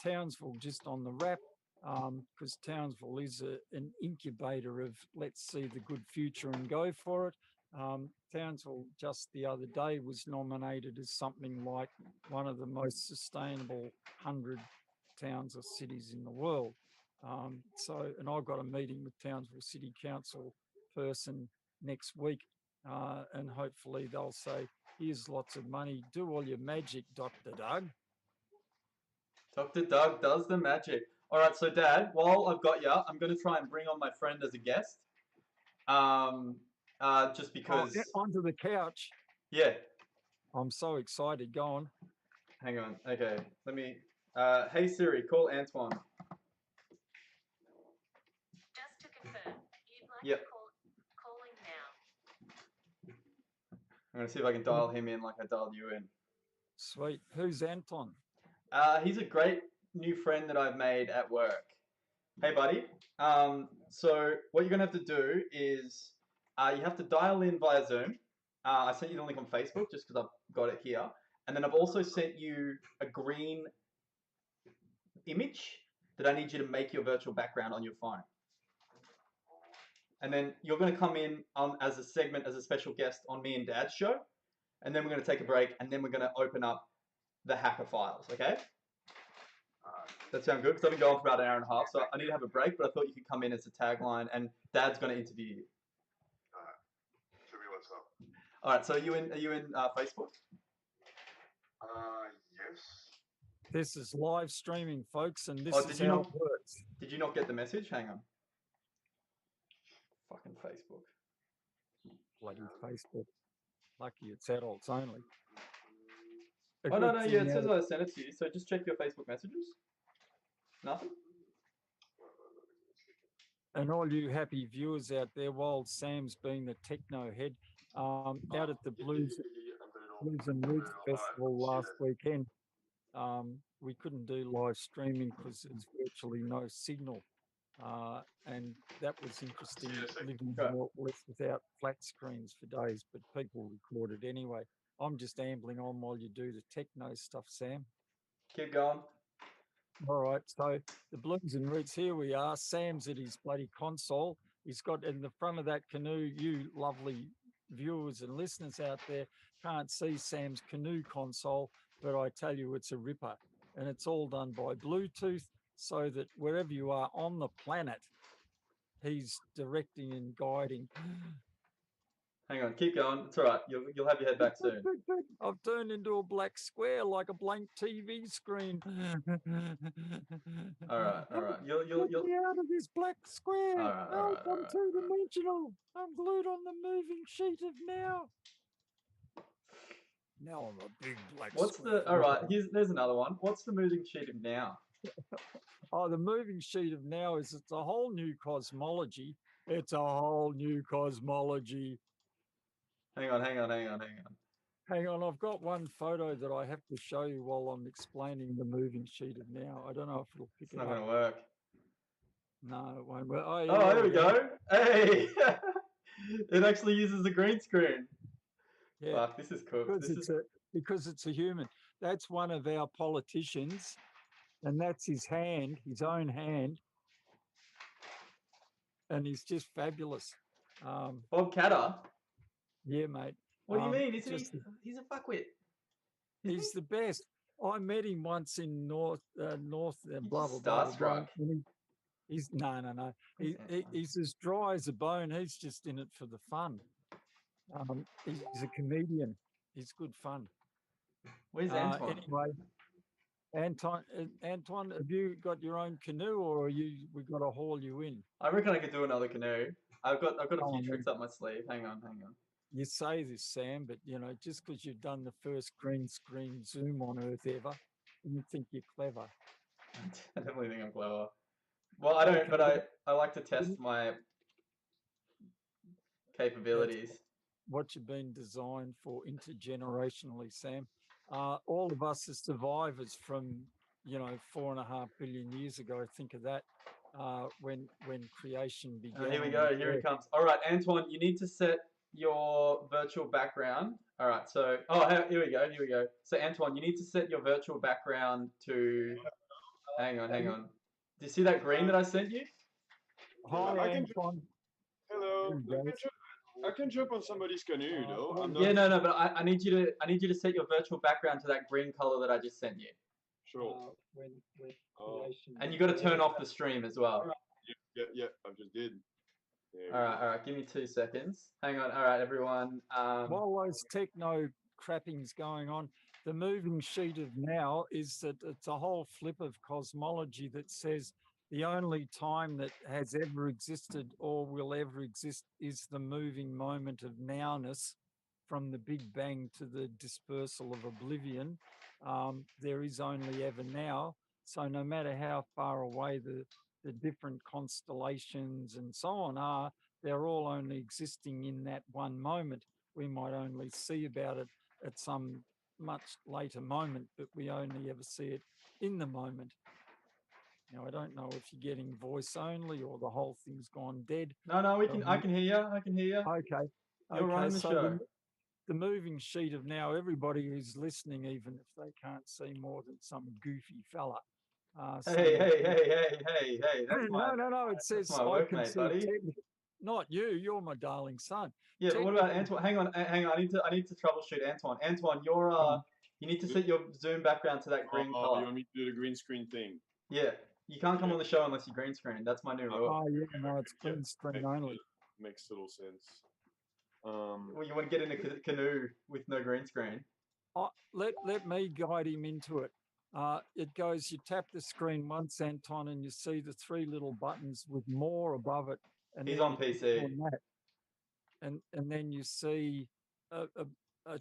Townsville just on the wrap, because Townsville is an incubator of let's see the good future and go for it. Townsville just the other day was nominated as something like one of the most sustainable 100 towns or cities in the world. And I've got a meeting with Townsville City Council person next week, and hopefully they'll say, here's lots of money, do all your magic, Dr. Doug. Dr. Doug does the magic. All right, so Dad, while I've got you, I'm going to try and bring on my friend as a guest. Just Oh, because, onto the couch. yeah. I'm so excited. Go on. Hang on. Okay, let me. Hey Siri, call Antoine. Just to confirm, you'd like Yep. to calling now. I'm gonna see if I can dial him in like I dialed you in. Sweet. Who's Anton? He's a great new friend that I've made at work. Hey, buddy. So what you're gonna have to do is you have to dial in via Zoom. I sent you the link on Facebook just because I've got it here, and then I've also sent you a green image that I need you to make your virtual background on your phone. And then you're going to come in as a segment, as a special guest on me and Dad's show. And then we're going to take a break, and then we're going to open up the hacker files, okay? That sound good? Because I've been going for about an hour and a half, so I need to have a break, but I thought you could come in as a tagline, and Dad's going to interview you. Should we let's All right. So are you in Facebook? Yes. This is live streaming, folks, and this Oh, is did you how not- it works. Did you not get the message? Hang on. Fucking Facebook. Bloody Facebook. Lucky it's adults only. A Oh no, good no, thing yeah, it now says that- I sent it to you. So just check your Facebook messages. Nothing. and all you happy viewers out there, while Sam's being the techno head, out at the Blues and Roots Festival last weekend, we couldn't do live streaming because there's virtually no signal. And that was interesting, living Right. more or less without flat screens for days, but people recorded anyway. I'm just ambling on while you do the techno stuff, Sam. Keep going. All right, so the Blues and Roots, here we are. Sam's at his bloody console. He's got in the front of that canoe, you lovely viewers and listeners out there can't see Sam's canoe console, but I tell you, it's a ripper. And it's all done by Bluetooth so that wherever you are on the planet, he's directing and guiding. Hang on. Keep going. It's all right. You'll have your head back soon. I've turned into a black square like a blank TV screen. All right. All right. You'll Get me out of this black square. All right, all Help, right, all I'm right, two-dimensional. I'm glued on the moving sheet of now. Now I'm a big black What's square. the? All right. There's another one. What's the moving sheet of now? Oh, the moving sheet of now is it's a whole new cosmology. It's a whole new cosmology. Hang on. Hang on. Hang on, I've got one photo that I have to show you while I'm explaining the moving sheet of now. I don't know if it'll pick It's it not up. going to work. No, it won't work. Oh, Oh, yeah, there we go. Hey, it actually uses a green screen. Yeah, Fuck, this is cooked. because it's a human. That's one of our politicians, and that's his hand, his own hand, and he's just fabulous. Bob Catter. Yeah, mate. What do you mean? Isn't just- he's a fuckwit? He's the best. I met him once in North, blah blah just blah. blah, blah, starstruck. and he's no. He's as dry as a bone. He's just in it for the fun. He's a comedian. He's good fun. Where's Antoine? Anyway, Antoine, have you got your own canoe, or we got to haul you in? I reckon I could do another canoe. I've got a Go on, few then. tricks up my sleeve. Hang on. You say this, Sam, but just because you've done the first green screen Zoom on Earth ever, you think you're clever. I definitely think I'm clever. Well, I don't, but I like to test my capabilities. What you've been designed for intergenerationally, Sam. All of us as survivors from 4.5 billion years ago. Think of that. When creation began. Oh, here we on go. the Here Earth. it comes. All right, Antoine, you need to set your virtual background. All right, so here we go. So Antoine, you need to set your virtual background to. Hang on. Do you see that green that I sent you? Hi, I can Antoine. Hello. There you I can jump on somebody's canoe though. I'm not Yeah, no, but I need you to set your virtual background to that green color that I just sent you, sure. When Oh. creation and you got to turn began. off the stream as well. Yeah, I just did. There All right. Give me 2 seconds. Hang on. All right, everyone. While those techno crappings going on, the moving sheet of now is that it's a whole flip of cosmology that says the only time that has ever existed or will ever exist is the moving moment of nowness, from the Big Bang to the dispersal of oblivion. There is only ever now. So no matter how far away the different constellations and so on are, they're all only existing in that one moment. We might only see about it at some much later moment, but we only ever see it in the moment. Now, I don't know if you're getting voice only or the whole thing's gone dead. No, I can hear you. Okay. You're running the so show. the moving sheet of now, everybody who's listening, even if they can't see more than some goofy fella. Hey. That's my, No. It says my I can workmate, see buddy. technically. Not you. You're my darling son. Yeah, but what about technically- Antoine? Hang on. I need to troubleshoot Antoine. Antoine, you need to set your Zoom background to that green You color. want me to do the green screen thing? Yeah, you can't come on the show unless you green screen. That's my new rule. Oh yeah, no, it's green screen makes, only. Makes little sense. Well, you want to get in a canoe with no green screen. Let me guide him into it. It goes, you tap the screen once, Anton, and you see the three little buttons with more above it. And He's then on you click PC. on that. And then you see a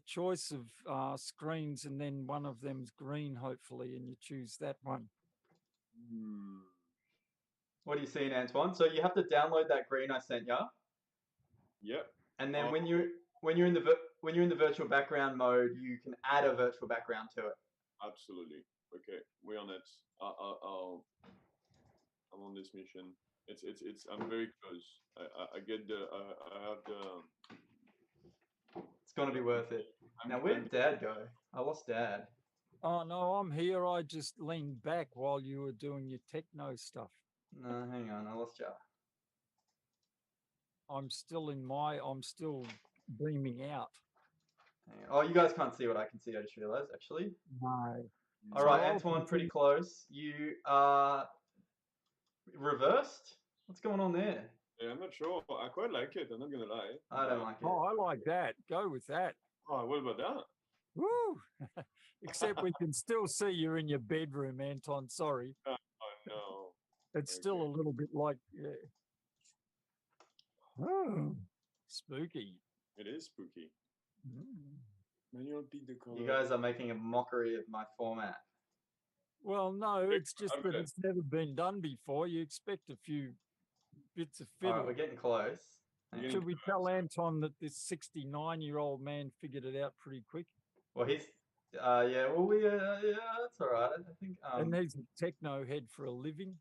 choice of screens, and then one of them's green, hopefully, and you choose that one. Hmm. What are you seeing, Antoine? So you have to download that green I sent you, Yep. and then Oh. when you're in the virtual background mode, you can add a virtual background to it. Absolutely. Okay, we're on it. I'm on this mission. It's. I'm very close. I get the. I have the. It's gonna be worth it. Now, where did Dad go? I lost Dad. Oh no, I'm here. I just leaned back while you were doing your techno stuff. No, hang on, I lost you. I'm still beaming out. Hang on. Oh, you guys can't see what I can see. I just realized, actually. No. All So right, I'll Antoine, pretty continue. close. You are reversed. What's going on there? Yeah, I'm not sure. I quite like it. I'm not gonna lie. I don't like it. Oh, I like that. Go with that. Oh, what about that? Woo! Except we can still see you're in your bedroom, Anton. Sorry. Oh no. It's still a Okay. little bit like, yeah. Oh, spooky. It is spooky. Mm. Manual pick the color. You guys are making a mockery of my format. Well, no, it's just I'm that good. it's never been done before. You expect a few bits of All fiddle. right, we're getting close. Hang on. Should we tell Anton that this 69-year-old man figured it out pretty quick? Well, he's yeah. Well, yeah, that's all right. I think And he's a techno head for a living.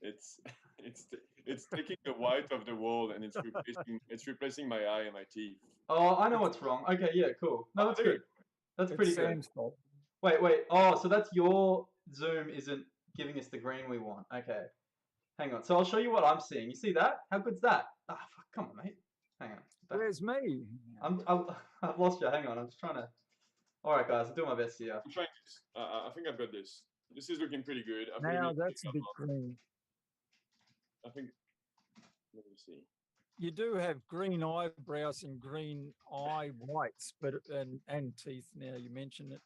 It's taking the white of the wall and it's replacing my eye and my teeth. Oh, I know what's wrong. Okay, yeah, cool. No, that's good. That's pretty It's good. Sam's fault. Wait. Oh, so that's your Zoom isn't giving us the green we want. Okay. Hang on. So I'll show you what I'm seeing. You see that? How good's that? Ah, fuck, come on, mate. Hang on. Where's me? I've lost you. Hang on. I'm just trying to. All right, guys. I'm doing my best here. I'm trying this. I think I've got this. This is looking pretty good. I think Now that's a bit green. I think. Let me see. You do have green eyebrows and green eye whites, but and teeth. Now you mention it.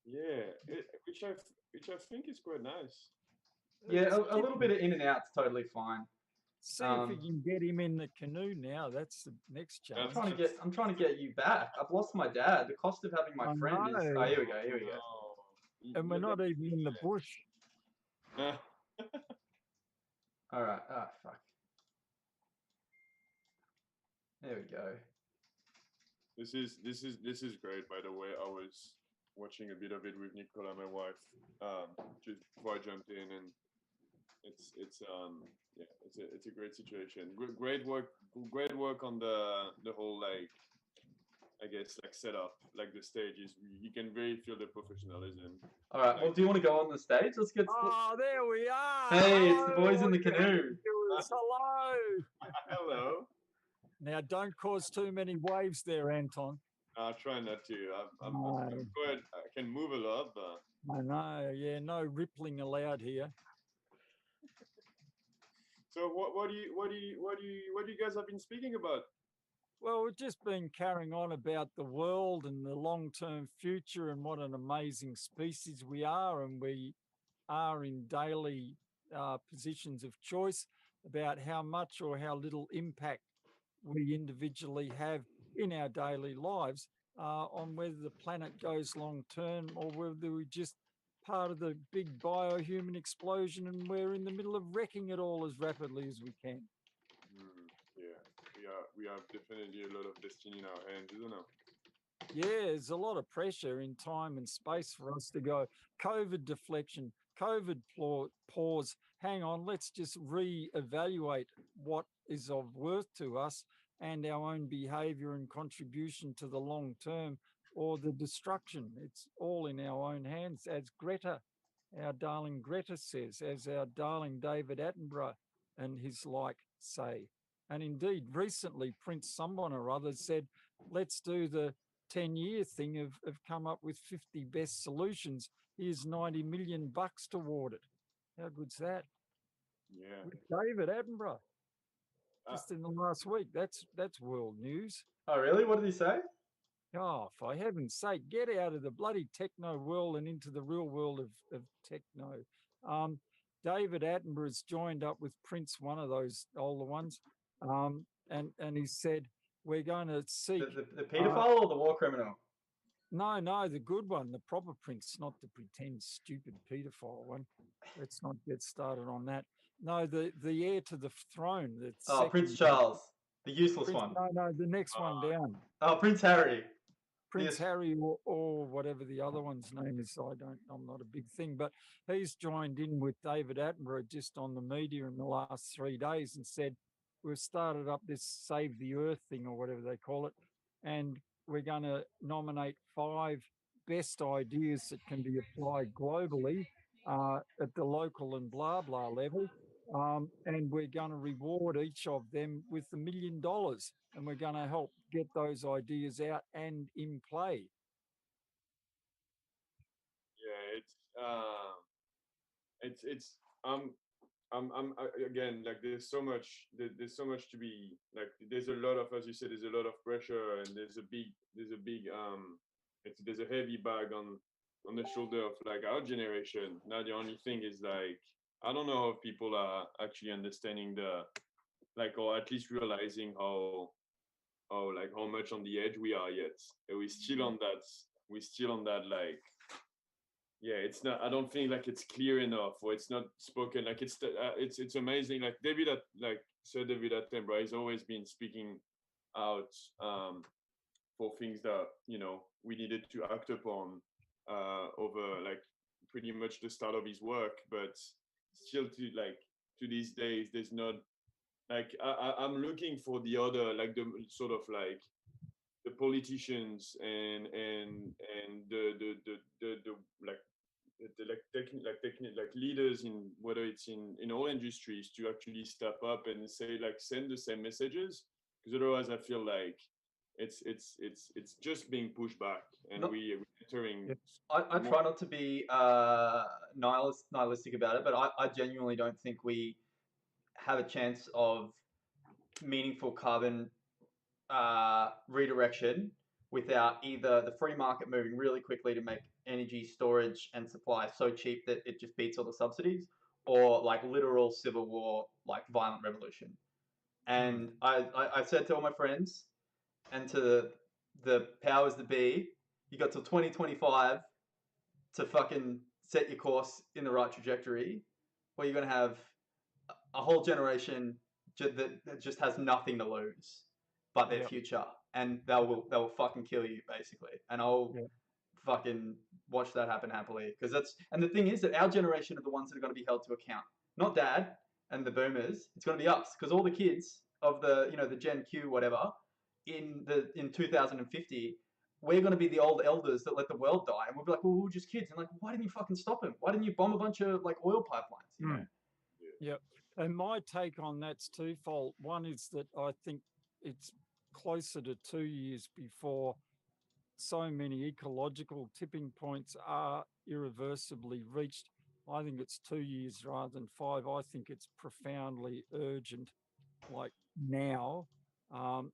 Yeah, which I think is quite nice. Yeah, a little bit of in and out's totally fine. See if we can get him in the canoe now. That's the next challenge. I'm trying to get you back. I've lost my dad. The cost of having my I friend is. know. Oh, here we go. Here we go. Oh, And we're not even in the bush. All right. Ah, fuck. There we go. This is great. By the way, I was watching a bit of it with Nicola, my wife, just before I jumped in, and it's a great situation. Great work on the whole, like, I guess, like, setup, like the stage is. You can really feel the professionalism. All right. Well, do you want to go on the stage? Let's get. Oh, there we are. Hey, it's the Hello, boys in the all you canoe. viewers. Hello. Hello. Now, don't cause too many waves there, Anton. I'll try not to. I'm No. good. I can move a lot, but I know. Yeah, no rippling allowed here. so what do you guys have been speaking about? Well, we've just been carrying on about the world and the long-term future and what an amazing species we are, and we are in daily positions of choice about how much or how little impact we individually have in our daily lives on whether the planet goes long-term or whether we're just part of the big biohuman explosion and we're in the middle of wrecking it all as rapidly as we can. Yeah, we have definitely a lot of destiny in our hands, isn't it? Yeah, there's a lot of pressure in time and space for us to go COVID deflection, COVID pause. Hang on, let's just re-evaluate what is of worth to us and our own behavior and contribution to the long term or the destruction. It's all in our own hands, as Greta, our darling Greta says, as our darling David Attenborough and his like say. And indeed, recently, Prince someone or other said, let's do the 10-year thing of come up with 50 best solutions. Here's $90 million toward it. How good's that? Yeah. With David Attenborough. just in the last week. That's world news. Oh, really? What did he say? Oh, for heaven's sake, get out of the bloody techno world and into the real world of techno. David Attenborough's joined up with Prince, one of those older ones, and he said, we're going to seek... The paedophile or the war criminal? No, the good one, the proper Prince, not the pretend stupid paedophile one. Let's not get started on that. No, the heir to the throne. Prince Charles, the useless one. No, the next one down. Oh, Prince Harry. Prince Harry or whatever the other one's name is. I'm not a big thing, but he's joined in with David Attenborough just on the media in the last 3 days and said, we've started up this Save the Earth thing or whatever they call it, and we're going to nominate 5 best ideas that can be applied globally at the local and blah, blah level. And we're going to reward each of them with $1 million, and we're going to help get those ideas out and in play. Yeah, again, like there's so much to be like. There's a lot of, as you said, there's a lot of pressure, and there's a heavy bag on the shoulder of like our generation. Now the only thing is like, I don't know if people are actually understanding or at least realizing how much on the edge we are yet. We're still on that like, yeah, it's not, I don't think like it's clear enough, or it's not spoken, like it's amazing. Like Sir David Attenborough has always been speaking out for things that, we needed to act upon over like pretty much the start of his work, but still to these days there's not like I'm looking for the other, like the sort of like the politicians and the leaders in, whether it's in all industries, to actually step up and say, like, send the same messages, because otherwise I feel like it's just being pushed back, and we're entering. I try not to be nihilistic about it, but I genuinely don't think we have a chance of meaningful carbon redirection without either the free market moving really quickly to make energy storage and supply so cheap that it just beats all the subsidies, or like literal civil war, like violent revolution. And I said to all my friends and to the powers that be, you got till 2025 to fucking set your course in the right trajectory, or you're going to have a whole generation that just has nothing to lose but their future, and they'll fucking kill you basically. And I'll fucking watch that happen happily, because and the thing is that our generation are the ones that are going to be held to account, not Dad and the boomers. It's going to be us, because all the kids of the the Gen Q whatever in 2050, we're going to be the old elders that let the world die, and we'll be like, well, we were just kids. And like, why didn't you fucking stop him? Why didn't you bomb a bunch of like oil pipelines? You know? Yep. And my take on that's twofold. One is that I think it's closer to 2 years before so many ecological tipping points are irreversibly reached. I think it's 2 years rather than 5. I think it's profoundly urgent, like now.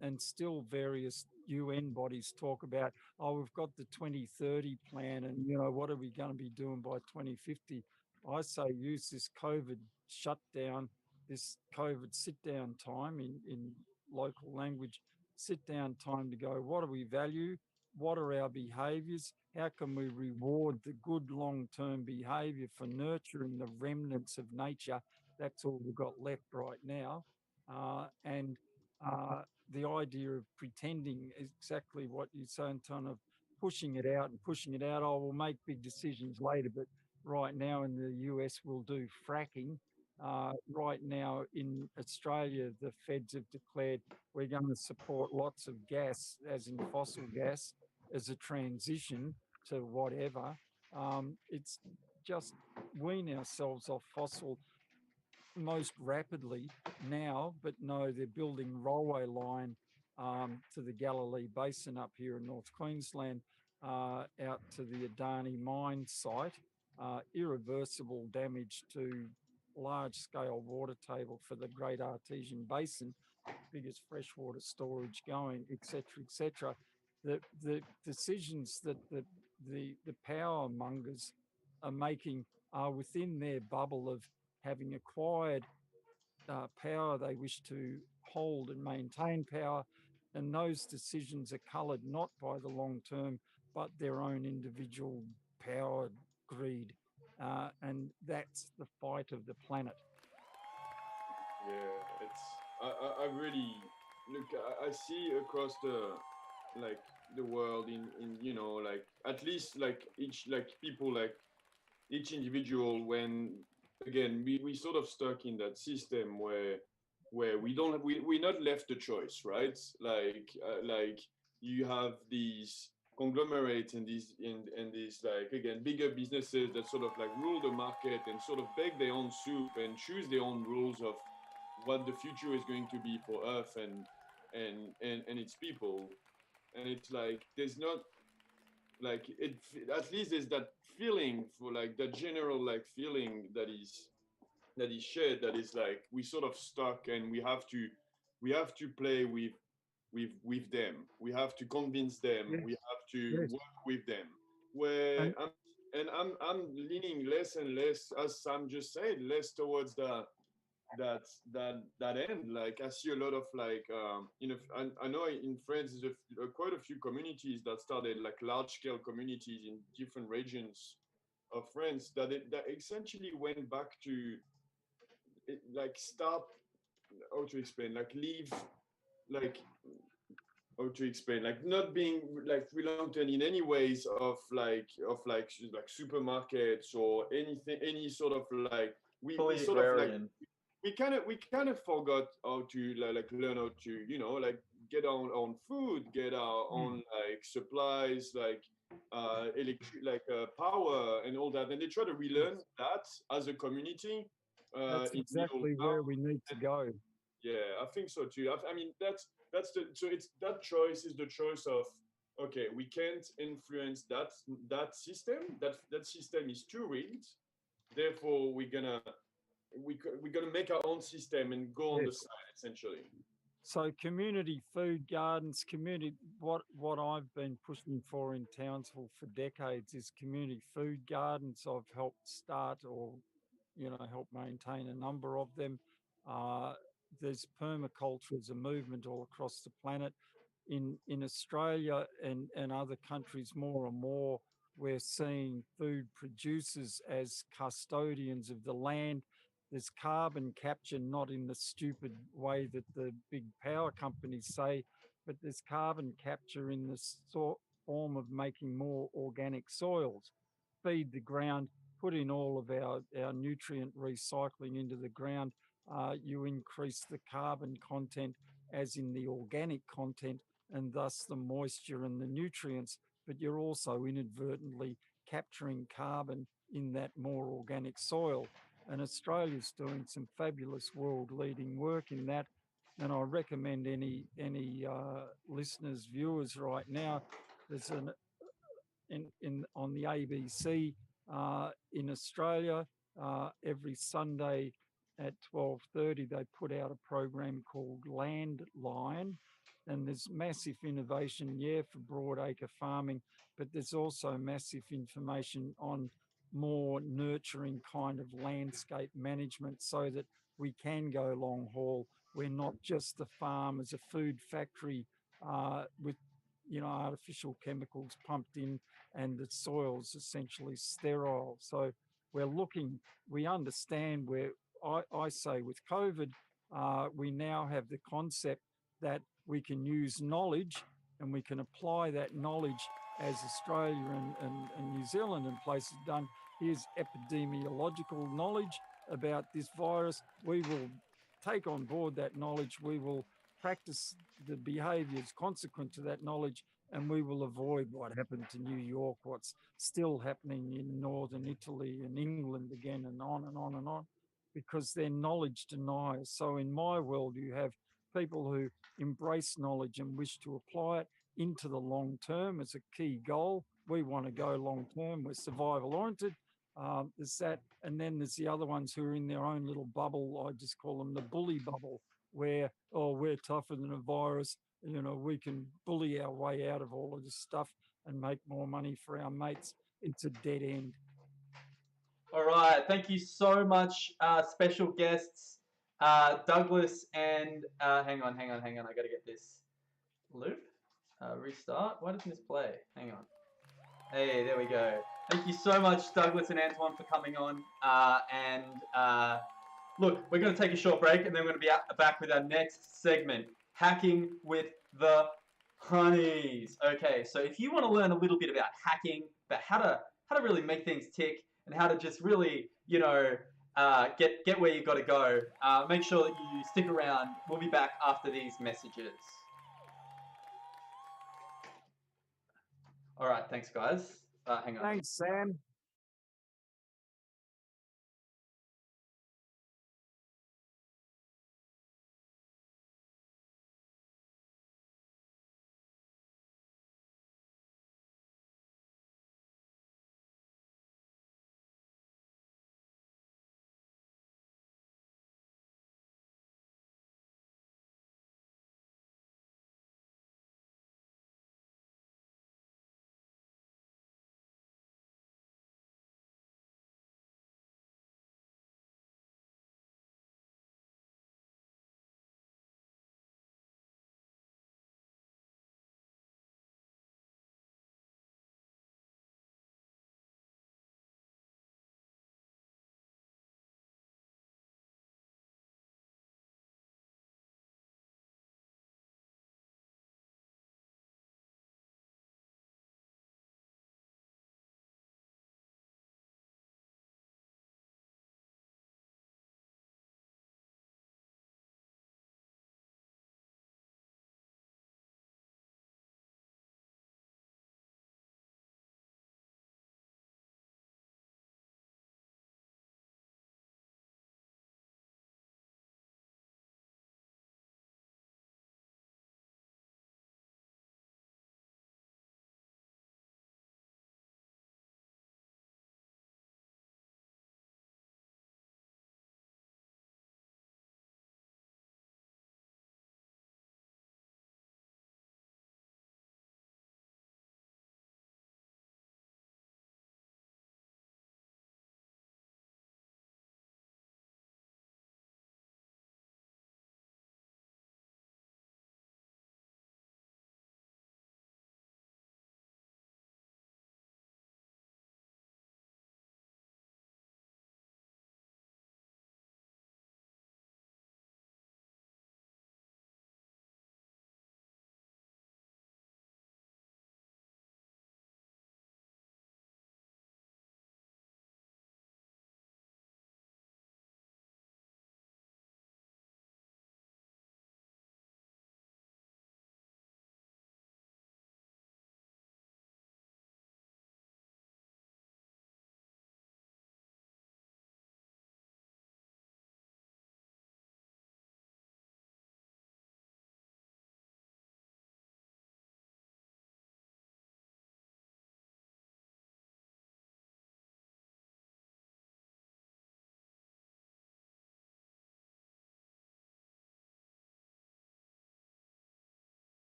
And still various UN bodies talk about, we've got the 2030 plan, and, what are we going to be doing by 2050? I say use this COVID shutdown, this COVID sit-down time in local language, sit-down time to go, what do we value? What are our behaviours? How can we reward the good long-term behaviour for nurturing the remnants of nature? That's all we've got left right now. And the idea of pretending is exactly what you're saying, Ton, of pushing it out. Oh, we'll make big decisions later, but right now in the US we'll do fracking. Right now in Australia, the feds have declared we're going to support lots of gas, as in fossil gas, as a transition to whatever. It's just wean ourselves off fossil most rapidly now, but no, they're building railway line to the Galilee Basin up here in North Queensland, out to the Adani mine site. Irreversible damage to large-scale water table for the Great Artesian Basin, biggest freshwater storage going, etc., etc. The decisions that the power mongers are making are within their bubble of having acquired power. They wish to hold and maintain power, and those decisions are coloured not by the long term, but their own individual power greed, and that's the fight of the planet. Yeah, it's I really look. I see across the world in like at least like each like people like each individual when again we sort of stuck in that system where we don't we're not left the choice, right? Like you have these conglomerates and these like again bigger businesses that sort of like rule the market and sort of bake their own soup and choose their own rules of what the future is going to be for Earth and its people. And it's like there's not like it at least there's that feeling for like that general like feeling that is shared, that is like we sort of stuck and we have to play with them, we have to convince them, Yes. we have to Yes. work with them, where And I'm leaning less and less, as Sam just said, less towards that end. Like I see a lot of like I know in France there's quite a few communities that started like large scale communities in different regions of France that essentially went back to like start, how to explain, like leave, like how to explain, like not being like reluctant in any ways of like supermarkets or anything, any sort of like we Fully sort of like agrarian. we kind of forgot how to like learn how to like get our own food, get our own like supplies, like electric like power and all that, and they try to relearn that as a community that's in middle exactly where we need to go. yeah, I think so too. I mean, that's the so it's that choice is the choice of okay, we can't influence that system. That system is too rigged. Therefore, we're gonna make our own system and go on the Yes. side essentially. So community food gardens, community, what I've been pushing for in Townsville for decades is community food gardens. I've helped start or, help maintain a number of them. Uh, there's permaculture as a movement all across the planet. In Australia and other countries, more and more, we're seeing food producers as custodians of the land. There's carbon capture, not in the stupid way that the big power companies say, but there's carbon capture in the form of making more organic soils, feed the ground, put in all of our nutrient recycling into the ground. You increase the carbon content as in the organic content, and thus the moisture and the nutrients, but you're also inadvertently capturing carbon in that more organic soil. And Australia's doing some fabulous world-leading work in that. And I recommend any listeners, viewers right now, there's an in on the ABC in Australia every Sunday at 12:30 they put out a program called Landline, and there's massive innovation, for broadacre farming, but there's also massive information on more nurturing kind of landscape management so that we can go long haul. We're not just the farm as a food factory with artificial chemicals pumped in and the soil's essentially sterile. So we understand where I say with COVID, we now have the concept that we can use knowledge and we can apply that knowledge as Australia and New Zealand and places done. Here's epidemiological knowledge about this virus. We will take on board that knowledge. We will practice the behaviours consequent to that knowledge, and we will avoid what happened to New York, what's still happening in northern Italy and England again, and on and on and on, because they're knowledge deniers. So in my world, you have people who embrace knowledge and wish to apply it into the long term as a key goal. We want to go long term. We're survival oriented. There's that. And then there's the other ones who are in their own little bubble. I just call them the bully bubble, where, oh, we're tougher than a virus. You know, we can bully our way out of all of this stuff and make more money for our mates. It's a dead end. All right. Thank you so much, special guests, Douglas and hang on. I got to get this loop. Restart. Why doesn't this play? Hang on. Hey, there we go. Thank you so much, Douglas and Antoine, for coming on. Look, we're going to take a short break, and then we're going to be back with our next segment, Hacking with the Honeys. Okay, so if you want to learn a little bit about hacking, about how to really make things tick, and how to just really, you know, get where you got to go, make sure that you stick around. We'll be back after these messages. All right, thanks, guys. Hang on. Thanks, Sam.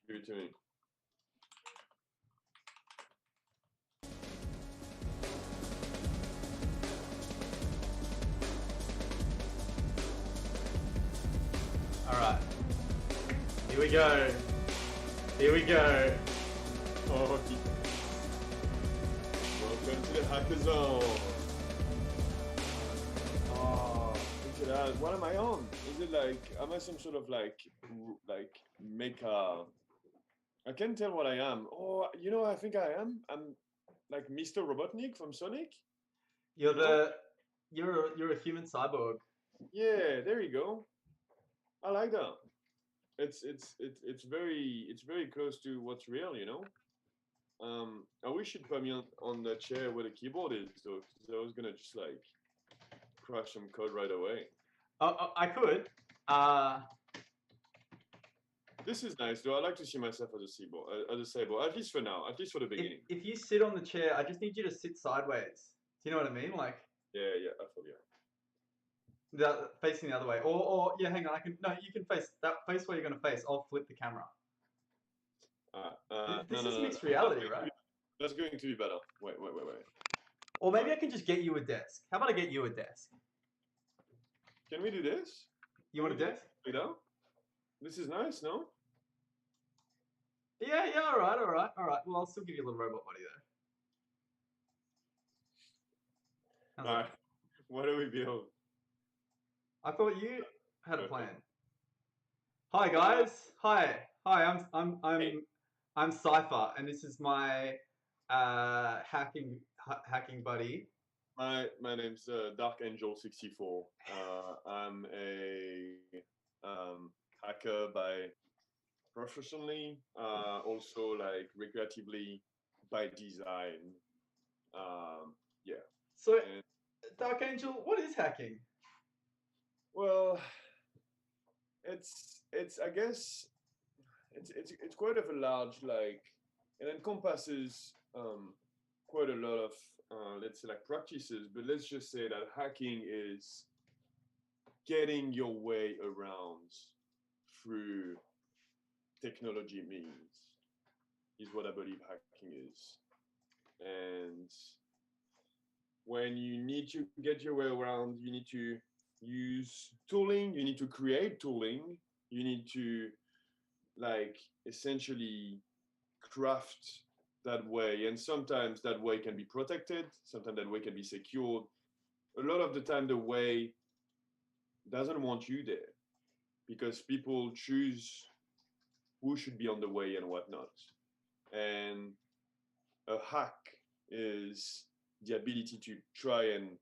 Give it to me. All right. Here we go. Here we go. Oh, welcome to the Hacker Zone. Oh, look at that. What am I on? Is it like, am I some sort of like mecha? I can't tell what I am. Oh, you know, I think I am. I'm like Mr. Robotnik from Sonic. You're you're a human cyborg. Yeah, there you go. I like that. It's very close to what's real, you know. I wish you'd put me on the chair where the keyboard is, though, because I was gonna just like crash some code right away. I could. This is nice, though. I like to see myself as a cyborg, at least for now, at least for the beginning. If you sit on the chair, I just need you to sit sideways. Do you know what I mean? Like Yeah, I feel you. facing the other way. Or yeah, hang on. You can face that face where you're gonna face. I'll flip the camera. This is mixed reality, right? That's going to be better. Wait. Or maybe I can just get you a desk. How about I get you a desk? Can we do this? You want a desk? You know? This is nice, no? Yeah, all right. Well, I'll still give you a little robot body though. All right. What do we build? I thought you had a plan. Hi guys. Hi. I'm Cypher, and this is my hacking buddy. My name's Dark Angel 64. I'm a hacker by professionally, also like recreatively by design. Yeah. So, And, Dark Angel, what is hacking? well, it's I guess it's quite of a large, like, it encompasses quite a lot of let's say like practices, but let's just say that hacking is getting your way around through technology means, is what I believe hacking is. And when you need to get your way around, you need to use tooling, you need to create tooling, you need to like essentially craft that way. And sometimes that way can be protected, sometimes that way can be secured. A lot of the time the way doesn't want you there, because people choose who should be on the way and whatnot. And a hack is the ability to try and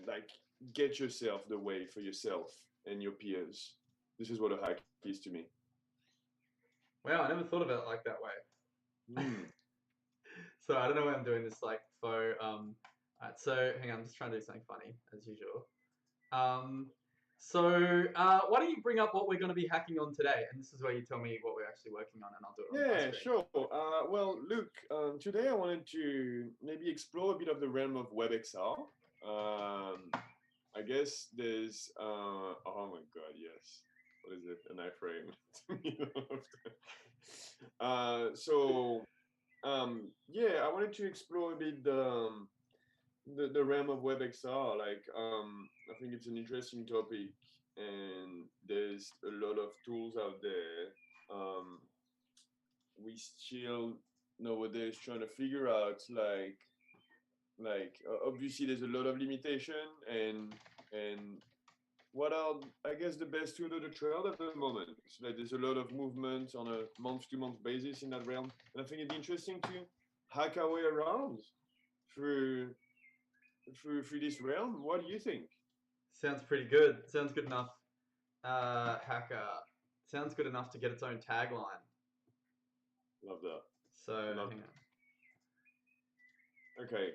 like get yourself the way for yourself and your peers. This is what a hack is to me. Wow, I never thought of it like that way. Mm. So I don't know why I'm doing this like faux. So hang on, I'm just trying to do something funny as usual. Why don't you bring up what we're going to be hacking on today, and this is where you tell me what we're actually working on, and I'll do it. On Yeah, sure. Well, Luke, today I wanted to maybe explore a bit of the realm of WebXR. I guess there's oh my god, yes. What is it? An iframe. Yeah, I wanted to explore a bit the realm of WebXR. Like, I think it's an interesting topic, and there's a lot of tools out there. We still nowadays trying to figure out obviously there's a lot of limitation, and what are, I guess, the best tool of the trade at the moment. So like, there's a lot of movement on a month-to-month basis in that realm, and I think it'd be interesting to hack our way around through this realm. What do you think? Sounds pretty good. Sounds good enough. Hacker. Sounds good enough to get its own tagline. Love that. So hang on. Okay.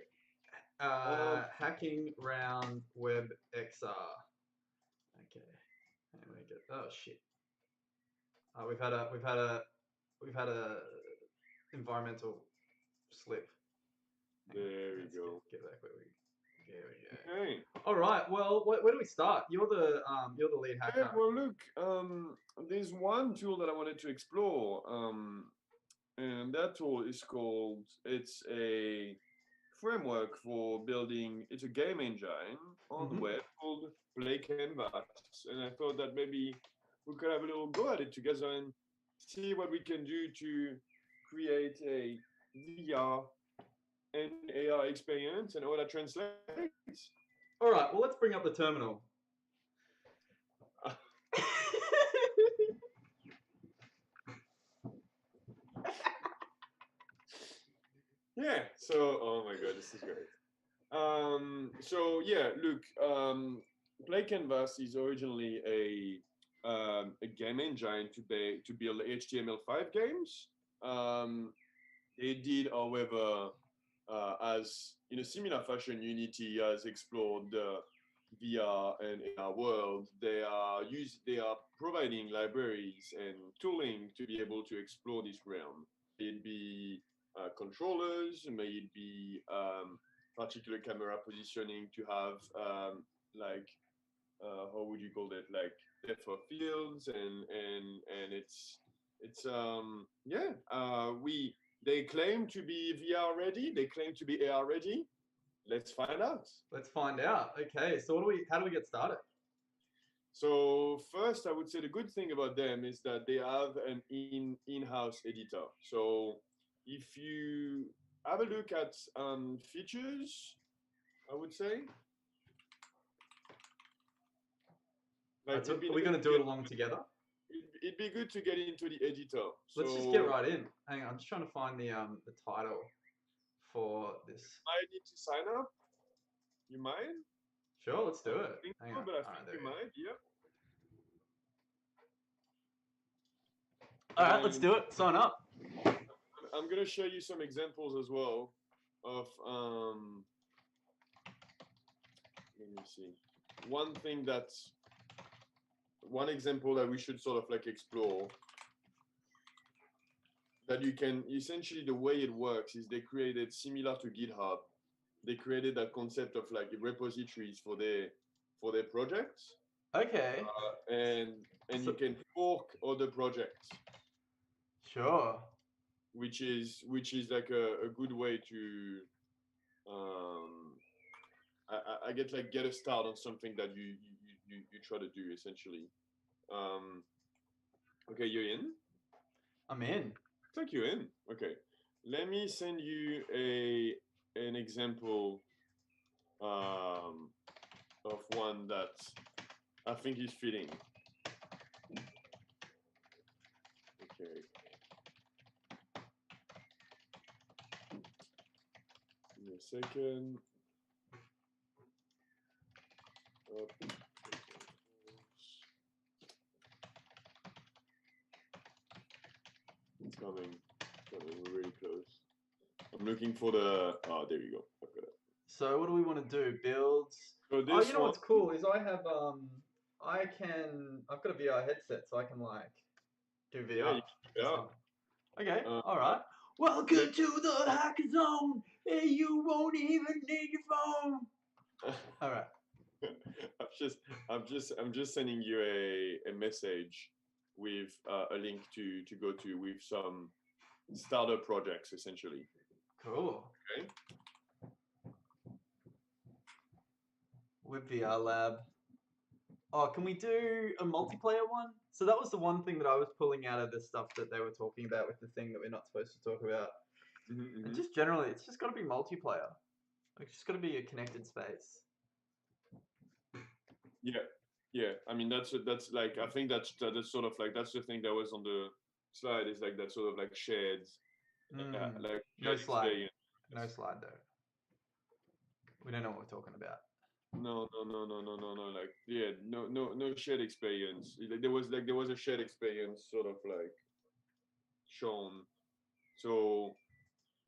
Hacking round WebXR. Okay. Anyway, oh shit. We've had a environmental slip. There we go. Get back where we Here we go. Okay. All right. Well, where do we start? You're the lead Yeah, hacker. well, look, there's one tool that I wanted to explore, and that tool is called. It's a framework for building. It's a game engine on the Mhm. web called Play Canvas, and I thought that maybe we could have a little go at it together and see what we can do to create a VR and AR experience and how that translates. All right. Well, let's bring up the terminal. Yeah. So, oh my god, this is great. So yeah, look, Play Canvas is originally a game engine to build HTML5 games. They did, however, as in a similar fashion, Unity has explored the VR and AR world. They are providing libraries and tooling to be able to explore this realm. May it be controllers, may it be particular camera positioning to have like how would you call it, like depth of fields, and it's yeah, we they claim to be VR ready, they claim to be AR ready. Let's find out. Let's find out. Okay. So how do we get started? So first, I would say the good thing about them is that they have an in-house editor. So if you have a look at features, I would say like Are it'd be we nice going to do get- it along together? it'd be good to get into the editor. Let's just get right in. Hang on. I'm just trying to find the title for this. I need to sign up. You mind? Sure. Let's do I it. think Hang so, on. but I All think right, there you we go. might. Yeah. All right. Let's do it. Sign up. I'm gonna show you some examples as well of let me see. One example that we should sort of like explore, that you can essentially, the way it works is they created, similar to GitHub, they created that concept of like repositories for their projects, Okay. and So- you can fork other projects, Sure. which is like a good way to I get a start on something that you try to do essentially. Okay, you're in. I'm in. Looks like you're in. Okay, let me send you an example of one that I think is fitting. Okay. Give me a second. Up. It's coming. We're really close. I'm looking for the. Oh, there you go. I've got it. So what do we want to do? Builds. So Oh, this you know one, what's cool is I've got a VR headset, so I can like do VR. yeah. Okay. Uh, All right. Welcome to the hacker zone. Hey, you won't even need your phone. All right. I'm just sending you a message with a link to go to with some starter projects essentially. Cool. Okay. With VR lab. Oh, can we do a multiplayer one? So that was the one thing that I was pulling out of the stuff that they were talking about with the thing that we're not supposed to talk about. And just generally, it's just got to be multiplayer. It's just got to be a connected space. Yeah. I mean that's like, I think that's sort of like, that's the thing that was on the slide, is like that sort of like shared like No shared slide. experience. No slide though. We don't know what we're talking about. No. Like, yeah, no shared experience. Like, there was a shared experience sort of like shown. So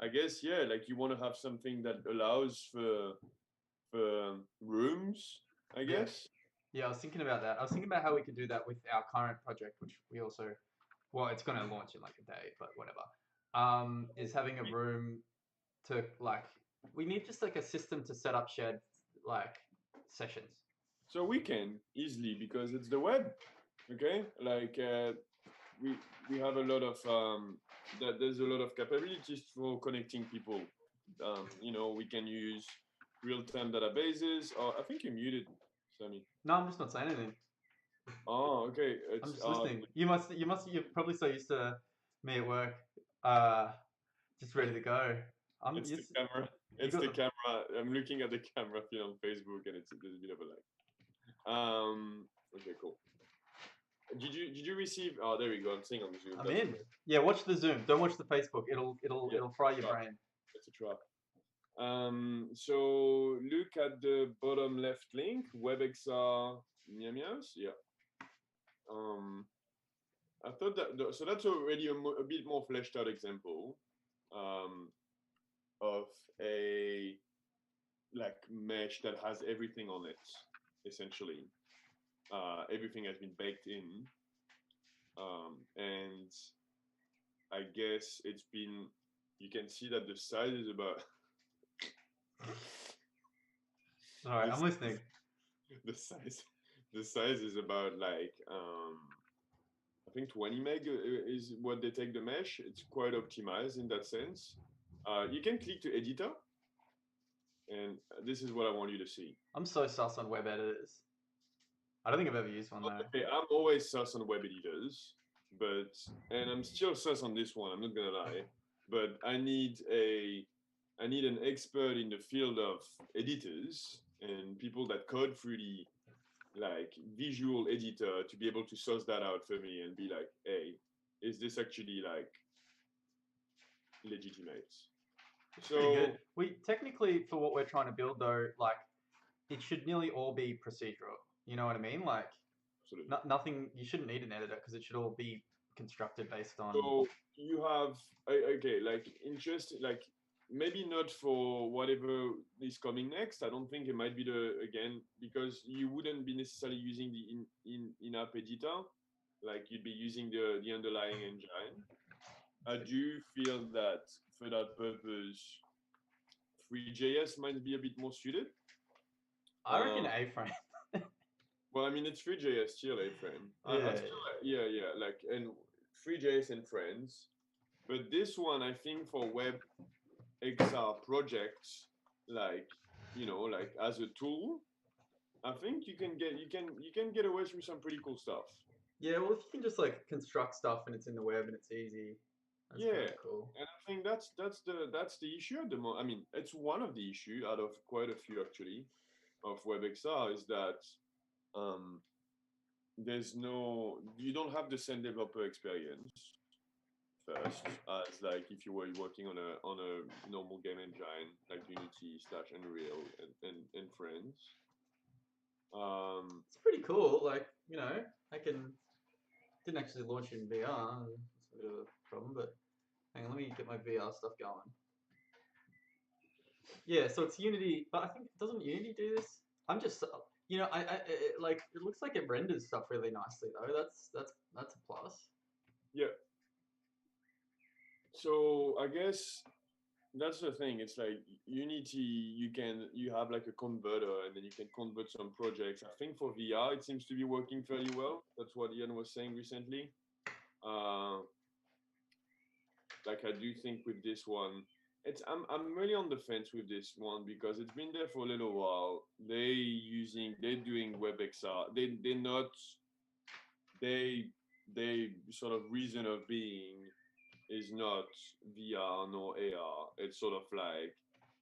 I guess, yeah, like you want to have something that allows for rooms, I Yeah. guess. Yeah, I was thinking about that. I was thinking about how we could do that with our current project, which we also, well, it's going to launch in like a day, but whatever. Is having a room to like, we need just like a system to set up shared like sessions? So we can easily because it's the web. Okay, like we have a lot of that there's a lot of capabilities for connecting people. We can use real-time databases. Or I think you're muted, Sammy. No, I'm just not saying anything. Oh, okay. I'm It's just listening. You're probably so used to me at work, just ready to go. it's the Just, camera. you It's got the the, camera. I'm looking at the camera feed on Facebook, and there's a bit of a lag. Okay, cool. Did you receive? Oh, there we go. I'm seeing on Zoom. I'm That's in. great. Yeah, watch the Zoom. Don't watch the Facebook. Yeah, It'll fry your trap. brain. It's a trap. So look at the bottom left link, WebXR Meow Meows. Yeah. I thought that so that's already a bit more fleshed out example of a like mesh that has everything on it, essentially. Everything has been baked in, and I guess it's been. You can see that the size is about. All right, the, I'm listening. the size is about like I think 20 meg is what they take the mesh. It's quite optimized in that sense. You can click to editor, and this is what I want you to see. I'm so sus on web editors. I don't think I've ever used one though. Okay, I'm always sus on web editors, and I'm still sus on this one. I'm not gonna lie, but I need an expert in the field of editors and people that code through the like visual editor to be able to source that out for me and be like, hey, is this actually like legitimate? Pretty good. We technically, for what we're trying to build though, like it should nearly all be procedural. You know what I mean? Like Absolutely. nothing. You shouldn't need an editor because it should all be constructed based on. So you have okay, like interesting, like maybe not for whatever is coming next. I don't think it might be because you wouldn't be necessarily using the in-app editor, like you'd be using the underlying engine. I do feel that for that purpose, Free.js might be a bit more suited. I reckon A-frame. Well, I mean, it's Free.js still A-frame. Yeah. Yeah, like, and Free.js and friends. But this one, I think for WebXR projects, like, like as a tool, I think you can get away with some pretty cool stuff. Yeah, well, if you can just like construct stuff and it's in the web and it's easy, that's Yeah, kinda cool. and I think that's the issue at the moment. I mean, it's one of the issue out of quite a few actually of WebXR is that you don't have the same developer experience first as like if you were working on a normal game engine like Unity/Unreal and friends. It's pretty cool. Like, I didn't actually launch in VR. It's a bit of a problem, but hang on, let me get my VR stuff going. Yeah, so it's Unity, but I think doesn't Unity do this? I'm just, like it looks like it renders stuff really nicely though. That's a plus. Yeah. So I guess that's the thing. It's like Unity, you have like a converter, and then you can convert some projects. I think for VR, it seems to be working fairly well. That's what Ian was saying recently. Like I do think with this one, I'm really on the fence with this one because it's been there for a little while. They're doing WebXR. They sort of reason of being is not VR nor AR. It's sort of like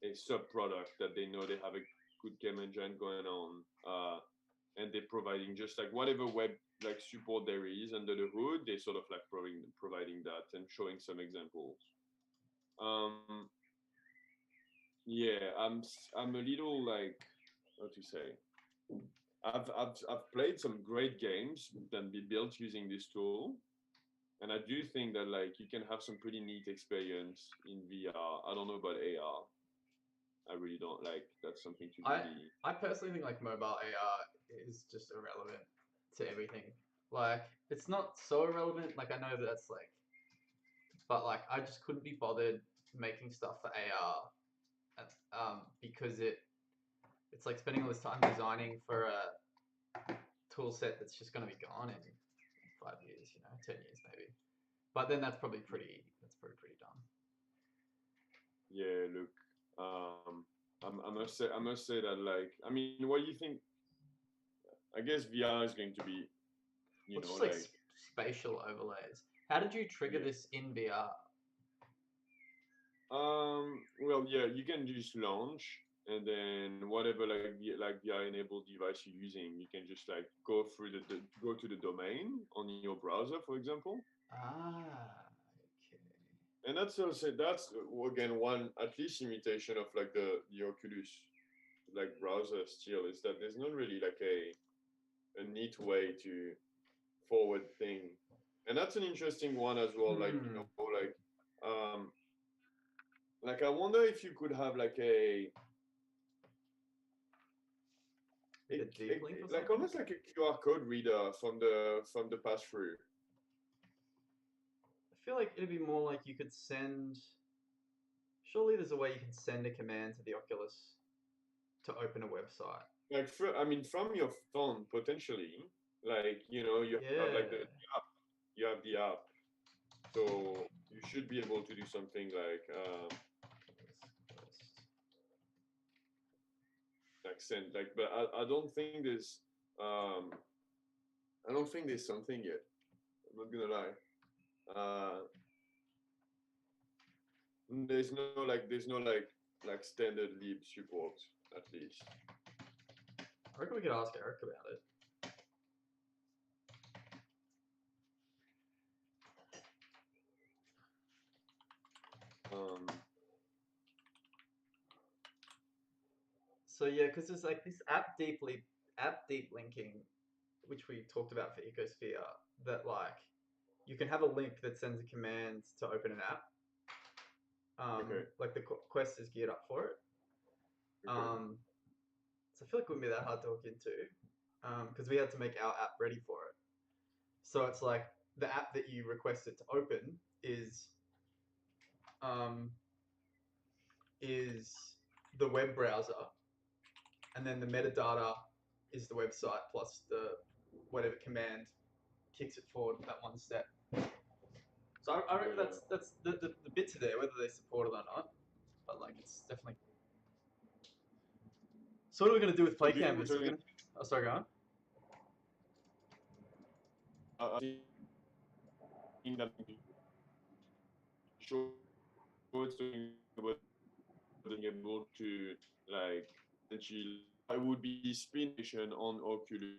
a sub product that they know they have a good game engine going on, and they're providing just like whatever web like support there is under the hood. They sort of like providing that and showing some examples. Yeah, I'm a little like what to say. I've played some great games that be built using this tool. And I do think that like you can have some pretty neat experience in VR. I don't know about AR. I really don't like that's something to really. I personally think like mobile AR is just irrelevant to everything. Like it's not so irrelevant. Like I know that's like, but like I just couldn't be bothered making stuff for AR, because It's like spending all this time designing for a tool set that's just going to be gone in 5 years, 10 years maybe. But then that's probably pretty dumb. Yeah, look, I must say that, like, I mean, what do you think? I guess VR is going to be, Well, just like spatial overlays. How did you trigger Yeah. this in VR? Well, yeah, you can just launch, and then whatever like VR enabled device you're using, you can just like go through go to the domain on your browser, for example. Ah, okay. And that's again one at least imitation of like the Oculus like browser still, is that there's not really like a neat way to forward thing, and that's an interesting one as well. Like like I wonder if you could have like Like a deep link or like something? almost like a QR code reader from the pass through. I feel like it'd be more like you could send. Surely there's a way you can send a command to the Oculus to open a website. Like I mean, from your phone potentially. Like you have like the app. You have the app, so you should be able to do something like send like. But I don't think there's I don't think there's something yet. I'm not gonna lie. There's no like standard lib support, at least. I reckon we could ask Eric about it. So yeah, because there's like this app deep linking, which we talked about for Ecosphere, that like you can have a link that sends a command to open an app. Okay. Like the Quest is geared up for it. Okay. So I feel like it wouldn't be that hard to hook into, because we had to make our app ready for it. So it's like the app that you request it to open is the web browser, and then the metadata is the website plus the whatever command kicks it forward that one step. So I reckon that's the bits are there, whether they support it or not. But like it's definitely. So what are we gonna do with Play Canvas? Oh, sorry, go on. I think that sure it's talking about being able to like actually I would be spination on Oculus